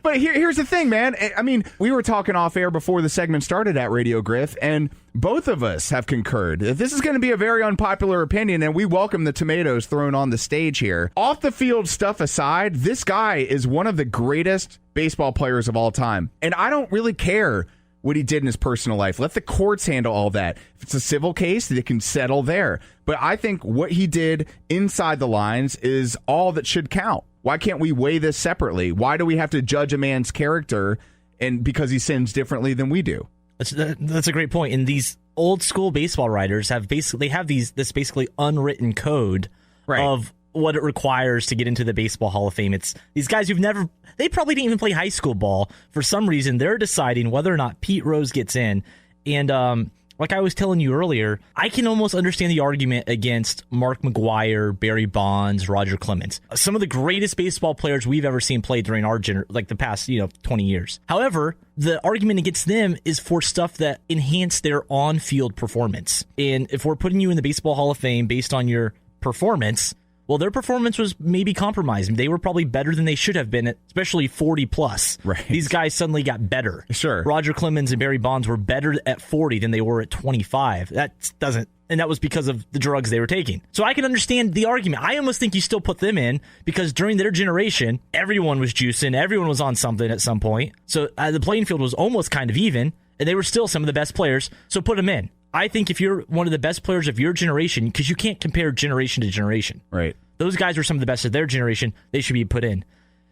But here's the thing, man. I mean, we were talking off air before the segment started at Radio Griff, and both of us have concurred. This is going to be a very unpopular opinion, and we welcome the tomatoes thrown on the stage here. Off the field stuff aside, this guy is one of the greatest baseball players of all time. And I don't really care what he did in his personal life. Let the courts handle all that. If it's a civil case, they can settle there. But I think what he did inside the lines is all that should count. Why can't we weigh this separately? Why do we have to judge a man's character and because he sins differently than we do?
That's a great point. And these old school baseball writers have this basically unwritten code of what it requires to get into the Baseball Hall of Fame. It's these guys they probably didn't even play high school ball. For some reason, they're deciding whether or not Pete Rose gets in. And like I was telling you earlier, I can almost understand the argument against Mark McGwire, Barry Bonds, Roger Clemens. Some of the greatest baseball players we've ever seen play during the past 20 years. However, the argument against them is for stuff that enhance their on-field performance. And if we're putting you in the Baseball Hall of Fame based on your performance, well, their performance was maybe compromised. They were probably better than they should have been, especially 40 plus.
Right.
These guys suddenly got better.
Sure.
Roger Clemens and Barry Bonds were better at 40 than they were at 25. And that was because of the drugs they were taking. So I can understand the argument. I almost think you still put them in because during their generation, everyone was juicing, everyone was on something at some point. So the playing field was almost kind of even, and they were still some of the best players. So put them in. I think if you're one of the best players of your generation, because you can't compare generation to generation.
Right.
Those guys were some of the best of their generation. They should be put in.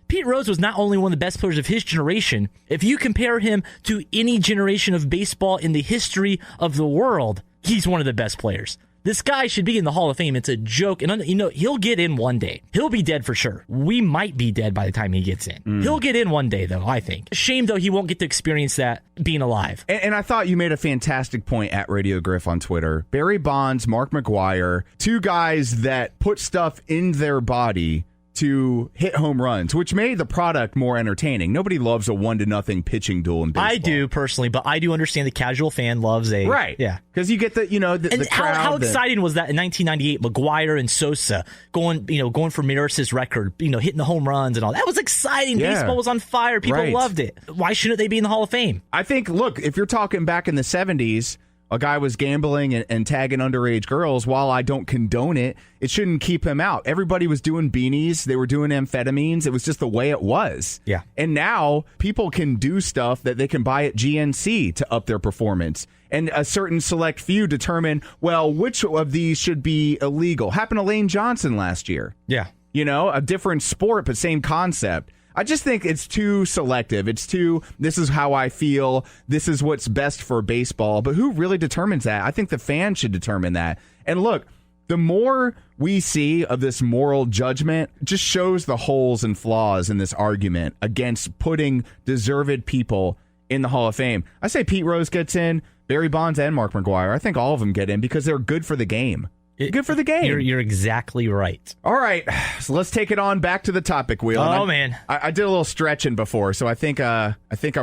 Pete Rose was not only one of the best players of his generation. If you compare him to any generation of baseball in the history of the world, he's one of the best players. This guy should be in the Hall of Fame. It's a joke. And he'll get in one day. He'll be dead for sure. We might be dead by the time he gets in. He'll get in one day, though, I think. Shame, though, he won't get to experience that being alive.
And I thought you made a fantastic point at Radio Griff on Twitter. Barry Bonds, Mark McGwire, two guys that put stuff in their body to hit home runs, which made the product more entertaining. Nobody loves a 1-0 pitching duel in baseball.
I do personally, but I do understand the casual fan loves a
right.
Yeah,
because you get the the crowd.
How exciting was that in 1998? McGwire and Sosa going for Maris's record, hitting the home runs and all. That was exciting.
Yeah.
Baseball was on fire. People loved it. Why shouldn't they be in the Hall of Fame?
I think. Look, if you're talking back in the 70s. A guy was gambling and tagging underage girls. While I don't condone it, it shouldn't keep him out. Everybody was doing beanies. They were doing amphetamines. It was just the way it was.
Yeah.
And now people can do stuff that they can buy at GNC to up their performance. And a certain select few determine, well, which of these should be illegal. Happened to Lane Johnson last year.
Yeah.
A different sport, but same concept. I just think it's too selective. It's this is how I feel. This is what's best for baseball. But who really determines that? I think the fans should determine that. And look, the more we see of this moral judgment just shows the holes and flaws in this argument against putting deserved people in the Hall of Fame. I say Pete Rose gets in, Barry Bonds and Mark McGwire. I think all of them get in because they're good for the game. Good for the game.
You're exactly right.
All right, so let's take it on back to the topic wheel.
Man,
I did a little stretching before, so I think I'm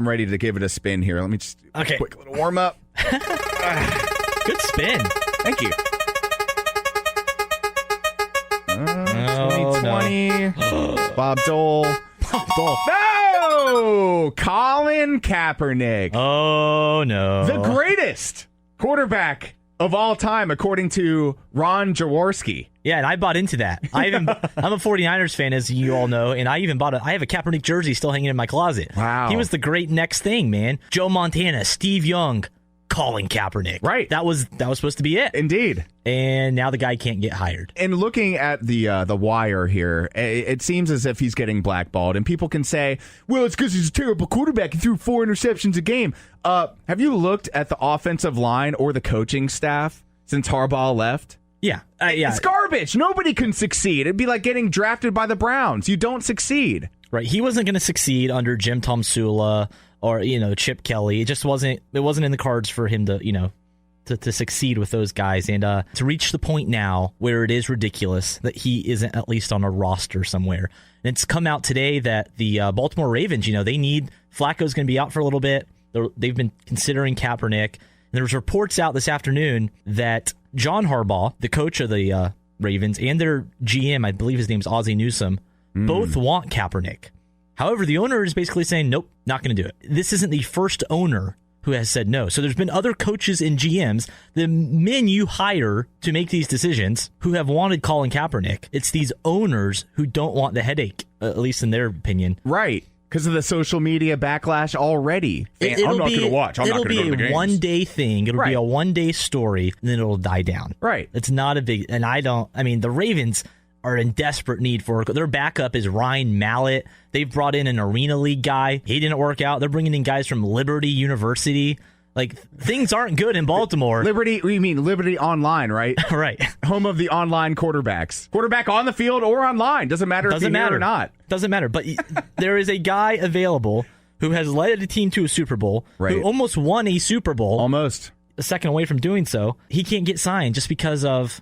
ready to give it a spin here. Let me just do a quick little warm up.
Good spin.
Thank you. 2020. Bob Dole. No! Colin Kaepernick.
Oh, no.
The greatest quarterback of all time, according to Ron Jaworski.
Yeah, and I bought into that. I'm a 49ers fan, as you all know, and I have a Kaepernick jersey still hanging in my closet.
Wow.
He was the great next thing, man. Joe Montana, Steve Young, Colin Kaepernick.
Right.
That was supposed to be it.
Indeed.
And now the guy can't get hired.
And looking at the wire here, it seems as if he's getting blackballed. And people can say, well, it's because he's a terrible quarterback. He threw 4 interceptions a game. Have you looked at the offensive line or the coaching staff since Harbaugh left?
Yeah.
It's garbage. Nobody can succeed. It'd be like getting drafted by the Browns. You don't succeed.
Right. He wasn't going to succeed under Jim Tomsula or, Chip Kelly. It just wasn't in the cards for him to succeed with those guys. And to reach the point now where it is ridiculous that he isn't at least on a roster somewhere. And it's come out today that the Baltimore Ravens, they need Flacco's going to be out for a little bit. They've been considering Kaepernick. And there's reports out this afternoon that John Harbaugh, the coach of the Ravens, and their GM, I believe his name's Ozzie Newsome, both want Kaepernick. However, the owner is basically saying, nope, not going to do it. This isn't the first owner who has said no. So there's been other coaches and GMs, the men you hire to make these decisions, who have wanted Colin Kaepernick. It's these owners who don't want the headache, at least in their opinion.
Right. Because of the social media backlash already. I'm not going to watch. I'm not going to go to the games.
It'll be a one-day thing. It'll be a one-day story, and then it'll die down.
Right.
It's not a big... And the Ravens are in desperate need for... Their backup is Ryan Mallett. They've brought in an Arena League guy. He didn't work out. They're bringing in guys from Liberty University. Like, things aren't good in Baltimore.
Liberty, you mean Liberty Online, right?
Right.
Home of the online quarterbacks. Quarterback on the field or online. Doesn't matter if he's here or not.
Doesn't matter. But there is a guy available who has led a team to a Super Bowl, who almost won a Super Bowl.
Almost.
A second away from doing so. He can't get signed just because of...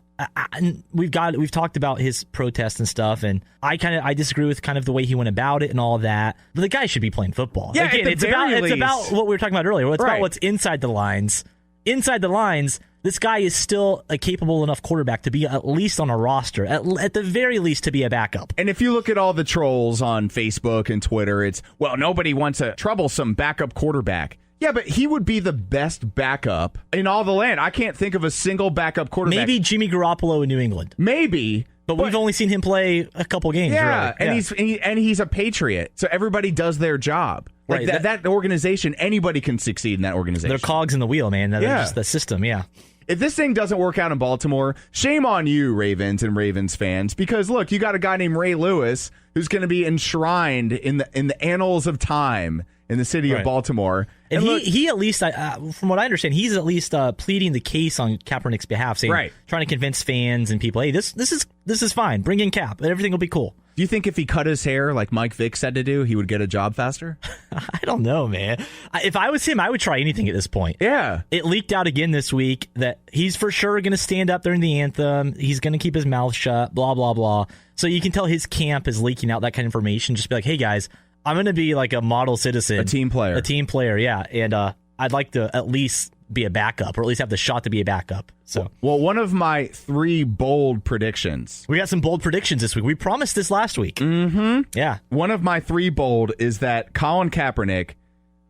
we've talked about his protests and stuff, and I disagree with kind of the way he went about it and all of that. But the guy should be playing football.
Yeah,
again, it's about what we were talking about earlier. It's about what's inside the lines. Inside the lines, this guy is still a capable enough quarterback to be at least on a roster, at the very least to be a backup.
And if you look at all the trolls on Facebook and Twitter, it's, well, nobody wants a troublesome backup quarterback. Yeah, but he would be the best backup in all the land. I can't think of a single backup quarterback.
Maybe Jimmy Garoppolo in New England.
Maybe.
But we've only seen him play a couple games.
Yeah,
really.
And he's a Patriot, so everybody does their job. Like
right.
that organization, anybody can succeed in that organization.
They're cogs in the wheel, man. They're just the system, yeah.
If this thing doesn't work out in Baltimore, shame on you, Ravens and Ravens fans, because look, you got a guy named Ray Lewis who's going to be enshrined in the annals of time in the city of Baltimore.
And he at least, from what I understand, he's at least pleading the case on Kaepernick's behalf, saying, trying to convince fans and people, hey, this is fine. Bring in Cap. Everything will be cool.
Do you think if he cut his hair like Mike Vick said to do, he would get a job faster?
I don't know, man. If I was him, I would try anything at this point.
Yeah.
It leaked out again this week that he's for sure going to stand up during the anthem. He's going to keep his mouth shut, blah, blah, blah. So you can tell his camp is leaking out that kind of information. Just be like, hey, guys, I'm going to be like a model citizen.
A team player,
yeah. And I'd like to at least be a backup, or at least have the shot to be a backup. So,
well, one of my 3 bold predictions.
We got some bold predictions this week. We promised this last week.
Mm-hmm.
Yeah.
One of my 3 bold is that Colin Kaepernick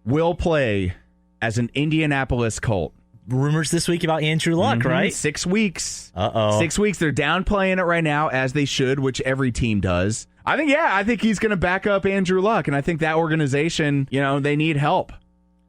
will play as an Indianapolis Colt.
Rumors this week about Andrew Luck, right?
6 weeks.
Uh-oh.
6 weeks. They're downplaying it right now, as they should, which every team does. I think he's going to back up Andrew Luck, and I think that organization, they need help.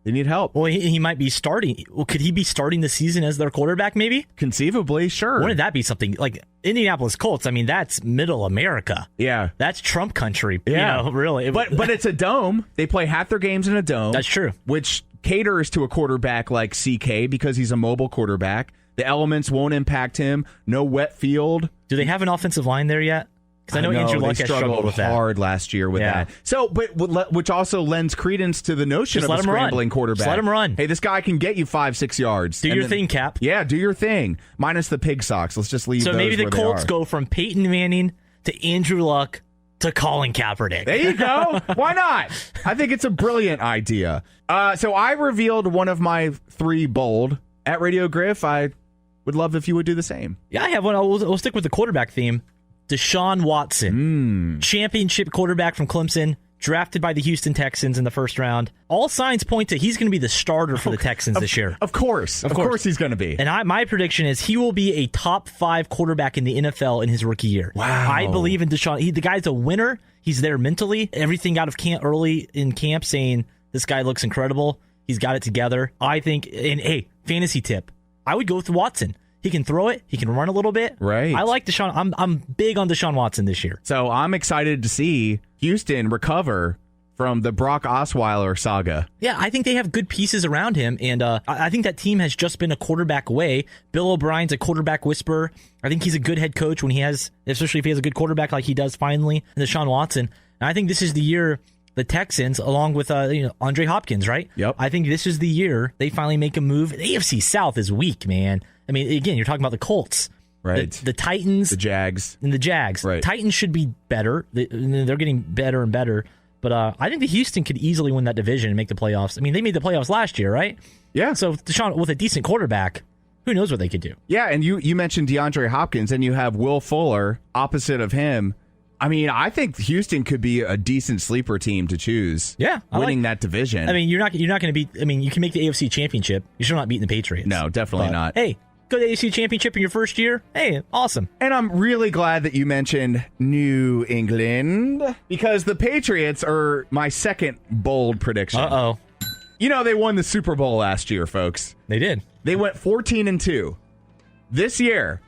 They need help.
Well, he might be starting. Well, could he be starting the season as their quarterback, maybe?
Conceivably, sure.
Wouldn't that be something? Like, Indianapolis Colts, I mean, that's middle America.
Yeah.
That's Trump country,
yeah.
Really.
But it's a dome. They play half their games in a dome.
That's true.
Which caters to a quarterback like CK because he's a mobile quarterback. The elements won't impact him. No wet field.
Do they have an offensive line there yet? Because I know Andrew Luck has struggled with that.
Hard last year with that. So, which also lends credence to the notion of a scrambling quarterback.
Just let him run.
Hey, this guy can get you 5-6 yards.
Do your thing, Cap.
Yeah, do your thing. Minus the pig socks. Let's just leave.
So
those
maybe the
where
Colts
they are.
go from Peyton Manning to Andrew Luck to Colin Kaepernick.
There you go. Why not? I think it's a brilliant idea. So I revealed one of my 3 bold at Radio Griff. I would love if you would do the same.
Yeah, I have one. We'll stick with the quarterback theme. Deshaun Watson, championship quarterback from Clemson, drafted by the Houston Texans in the first round. All signs point to he's going to be the starter for the Texans this year.
Of course he's going to be.
And my prediction is he will be a top 5 quarterback in the NFL in his rookie year.
Wow.
I believe in Deshaun. The guy's a winner. He's there mentally. Everything out of camp early in camp saying this guy looks incredible. He's got it together. I think, and hey, fantasy tip, I would go with Watson. He can throw it. He can run a little bit.
Right.
I like Deshaun. I'm big on Deshaun Watson this year.
So I'm excited to see Houston recover from the Brock Osweiler saga.
Yeah, I think they have good pieces around him, and I think that team has just been a quarterback away. Bill O'Brien's a quarterback whisperer. I think he's a good head coach when he has, especially if he has a good quarterback like he does finally, and Deshaun Watson. And I think this is the year the Texans, along with Andre Hopkins, right?
Yep.
I think this is the year they finally make a move. The AFC South is weak, man. I mean, again, you're talking about the Colts.
Right.
The Titans.
The Jags.
And the Jags.
Right.
Titans should be better. They're getting better and better. But I think the Houston could easily win that division and make the playoffs. I mean, they made the playoffs last year, right?
Yeah.
So Deshaun, with a decent quarterback, who knows what they could do?
Yeah, and you mentioned DeAndre Hopkins, and you have Will Fuller opposite of him. I mean, I think Houston could be a decent sleeper team to choose.
Yeah,
winning that division.
I mean, you're not going to beat. I mean, you can make the AFC Championship. You're still not beating the Patriots.
No, definitely not.
Hey, go to the AFC Championship in your first year. Hey, awesome.
And I'm really glad that you mentioned New England because the Patriots are my second bold prediction.
Uh-oh.
You know, they won the Super Bowl last year, folks.
They did.
They went 14-2. This year,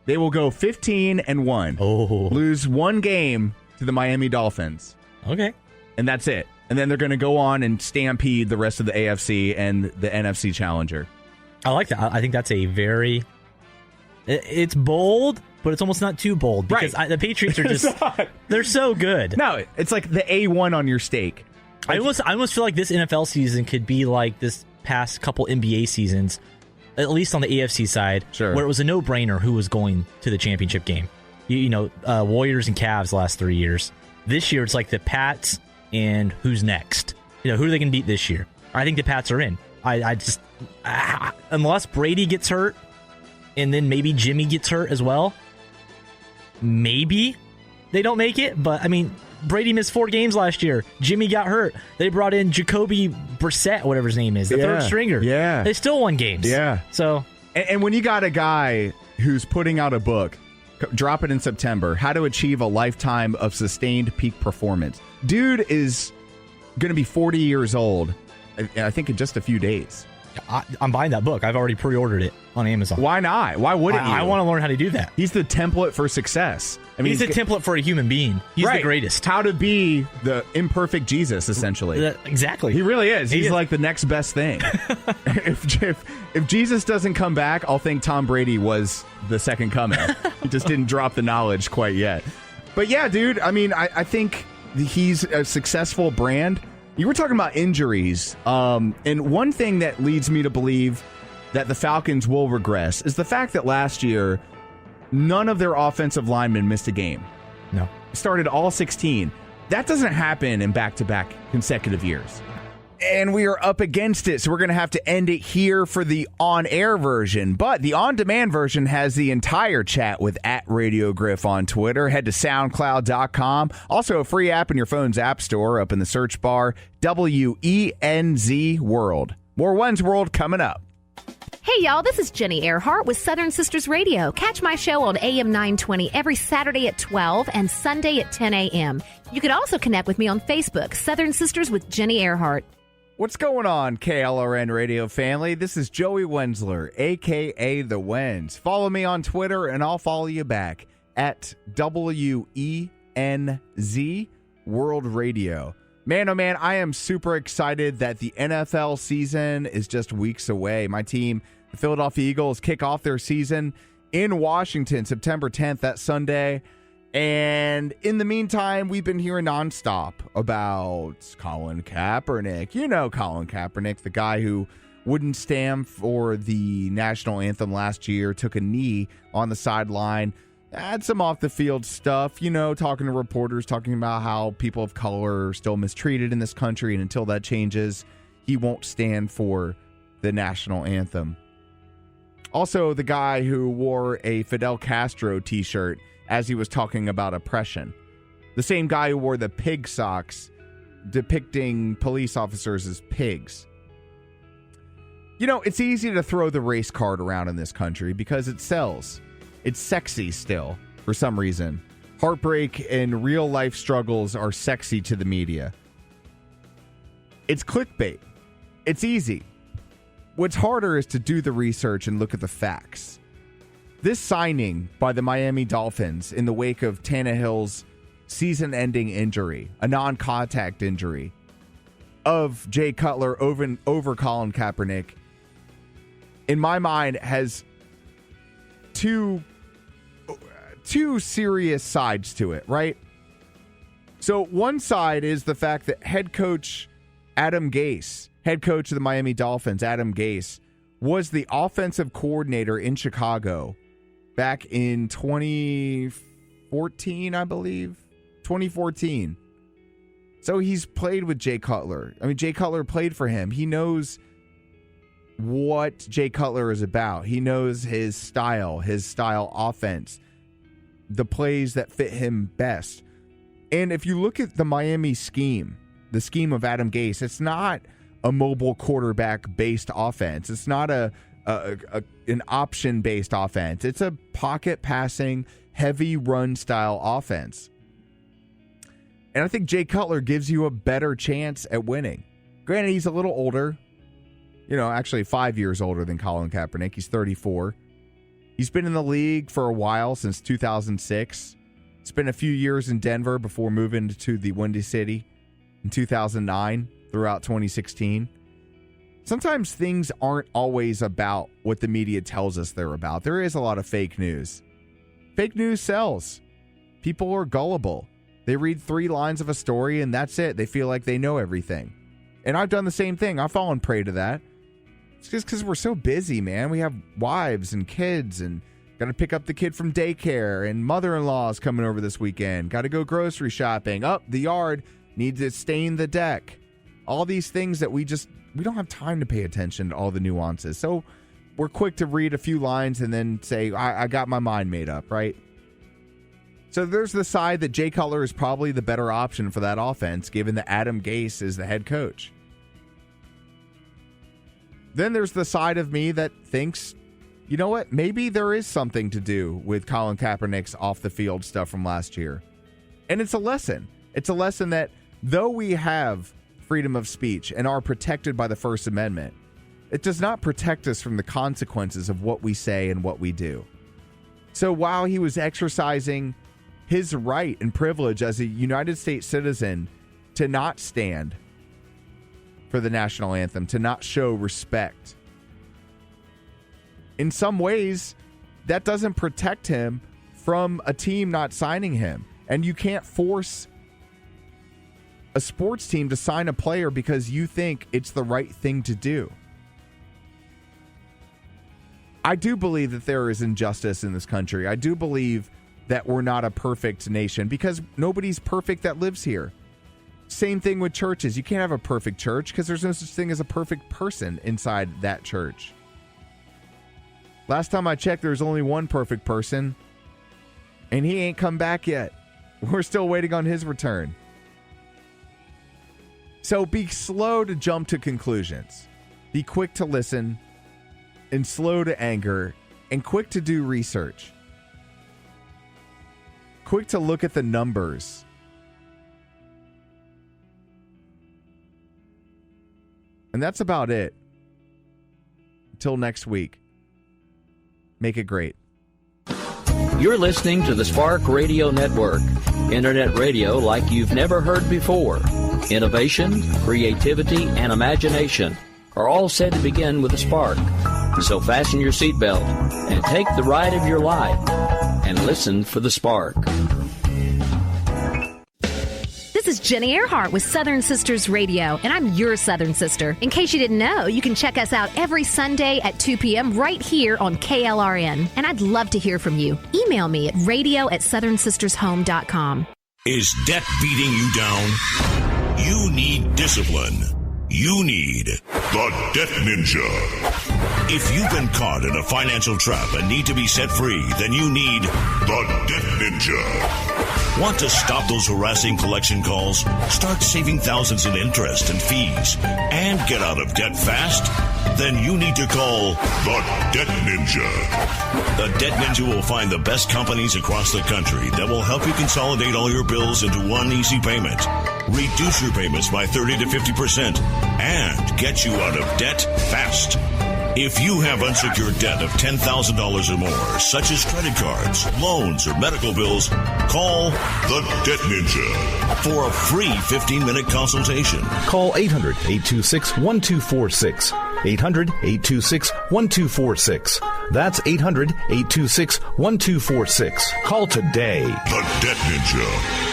they will go 15-1.
Oh.
Lose one game to the Miami Dolphins.
Okay.
And that's it. And then they're going to go on and stampede the rest of the AFC and the NFC challenger.
I like that. I think that's a very... It's bold, but it's almost not too bold because
Right.
The Patriots are just... They're so good.
No, it's like the A1 on your steak.
I almost feel like this NFL season could be like this past couple NBA seasons, at least on the AFC side,
Sure.
where it was a no-brainer who was going to the championship game. Warriors and Cavs the last 3 years. This year, it's like the Pats and who's next? Who are they going to beat this year? I think the Pats are in. I just... unless Brady gets hurt, and then maybe Jimmy gets hurt as well, maybe they don't make it. But, I mean... Brady missed 4 games last year. Jimmy got hurt. They brought in Jacoby Brissett, whatever his name is, the third stringer.
Yeah.
They still won games.
Yeah.
So,
and when you got a guy who's putting out a book, drop it in September, How to Achieve a Lifetime of Sustained Peak Performance. Dude is going to be 40 years old, I think, in just a few days.
I'm buying that book. I've already pre-ordered it on Amazon.
Why not? Why wouldn't you?
I want to learn how to do that.
He's the template for success. I mean,
he's the template for a human being. He's
right.
the greatest.
How to be the imperfect Jesus, essentially.
Exactly.
He really is. He's like the next best thing. If Jesus doesn't come back, I'll think Tom Brady was the second coming. He just didn't drop the knowledge quite yet. But yeah, dude, I mean, I think he's a successful brand. You were talking about injuries, and one thing that leads me to believe that the Falcons will regress is the fact that last year, none of their offensive linemen missed a game.
No.
Started all 16. That doesn't happen in back-to-back consecutive years. And we are up against it, so we're going to have to end it here for the on-air version. But the on-demand version has the entire chat with @RadioGriff on Twitter. Head to SoundCloud.com. Also, a free app in your phone's app store up in the search bar, WENZ World. More Wenz World coming up.
Hey, y'all, this is Jenny Earhart with Southern Sisters Radio. Catch my show on AM 920 every Saturday at 12 and Sunday at 10 a.m. You can also connect with me on Facebook, Southern Sisters with Jenny Earhart.
What's going on, KLRN radio family? This is Joey Wenzler, a.k.a. The Wenz. Follow me on Twitter, and I'll follow you back at WENZ World Radio. Man, oh man, I am super excited that the NFL season is just weeks away. My team, the Philadelphia Eagles, kick off their season in Washington, September 10th, that Sunday. And in the meantime, we've been hearing nonstop about Colin Kaepernick. You know Colin Kaepernick, the guy who wouldn't stand for the national anthem last year, took a knee on the sideline, had some off-the-field stuff, talking to reporters, talking about how people of color are still mistreated in this country, and until that changes, he won't stand for the national anthem. Also, the guy who wore a Fidel Castro t-shirt as he was talking about oppression. The same guy who wore the pig socks depicting police officers as pigs. You know, it's easy to throw the race card around in this country because it sells. It's sexy still, for some reason. Heartbreak and real-life struggles are sexy to the media. It's clickbait. It's easy. What's harder is to do the research and look at the facts. This signing by the Miami Dolphins in the wake of Tannehill's season-ending injury, a non-contact injury, of Jay Cutler over Colin Kaepernick, in my mind, has two serious sides to it, right? So one side is the fact that head coach Adam Gase, head coach of the Miami Dolphins, Adam Gase, was the offensive coordinator in Chicago back in 2014, I believe. 2014. So he's played with Jay Cutler. I mean, Jay Cutler played for him. He knows what Jay Cutler is about. He knows his style offense, the plays that fit him best. And if you look at the Miami scheme, the scheme of Adam Gase, it's not a mobile quarterback-based offense. It's not an option-based offense. It's a pocket-passing, heavy run-style offense. And I think Jay Cutler gives you a better chance at winning. Granted, he's a little older. You know, actually 5 years older than Colin Kaepernick. He's 34. He's been in the league for a while, since 2006. Spent a few years in Denver before moving to the Windy City in 2009 throughout 2016. Sometimes things aren't always about what the media tells us they're about. There is a lot of fake news. Fake news sells. People are gullible. They read 3 lines of a story and that's it. They feel like they know everything. And I've done the same thing. I've fallen prey to that. It's just because we're so busy, man. We have wives and kids and got to pick up the kid from daycare, and mother-in-law's coming over this weekend. Got to go grocery shopping. The yard, need to stain the deck. All these things that we don't have time to pay attention to all the nuances. So we're quick to read a few lines and then say, I got my mind made up, right? So there's the side that Jay Cutler is probably the better option for that offense, given that Adam Gase is the head coach. Then there's the side of me that thinks, you know what, maybe there is something to do with Colin Kaepernick's off-the-field stuff from last year. And it's a lesson. It's a lesson that though we have freedom of speech and are protected by the First Amendment, it does not protect us from the consequences of what we say and what we do. So while he was exercising his right and privilege as a United States citizen to not stand for the national anthem, to not show respect, in some ways, that doesn't protect him from a team not signing him. And you can't force a sports team to sign a player because you think it's the right thing to do. I do believe that there is injustice in this country. I do believe that we're not a perfect nation because nobody's perfect that lives here. Same thing with churches. You can't have a perfect church because there's no such thing as a perfect person inside that church. Last time I checked, there's only one perfect person, and he ain't come back yet. We're still waiting on his return. So be slow to jump to conclusions. Be quick to listen and slow to anger and quick to do research. Quick to look at the numbers. And that's about it. Until next week. Make it great.
You're listening to the Spark Radio Network. Internet radio like you've never heard before. Innovation, creativity, and imagination are all said to begin with a spark. So fasten your seatbelt and take the ride of your life and listen for the spark.
This is Jenny Earhart with Southern Sisters Radio, and I'm your Southern Sister. In case you didn't know, you can check us out every Sunday at 2 p.m. right here on KLRN. And I'd love to hear from you. Email me at radio@southernsistershome.com.
Is debt beating you down? You need discipline. You need The Debt Ninja. If you've been caught in a financial trap and need to be set free, then you need the Debt Ninja. Want to stop those harassing collection calls? Start saving thousands in interest and fees and get out of debt fast? Then you need to call the Debt Ninja. The Debt Ninja will find the best companies across the country that will help you consolidate all your bills into one easy payment, reduce your payments by 30 to 50%, and get you out of debt fast. If you have unsecured debt of $10,000 or more, such as credit cards, loans, or medical bills, call the Debt Ninja for a free 15-minute consultation.
Call 800-826-1246. 800-826-1246. That's 800-826-1246. Call today.
The Debt Ninja.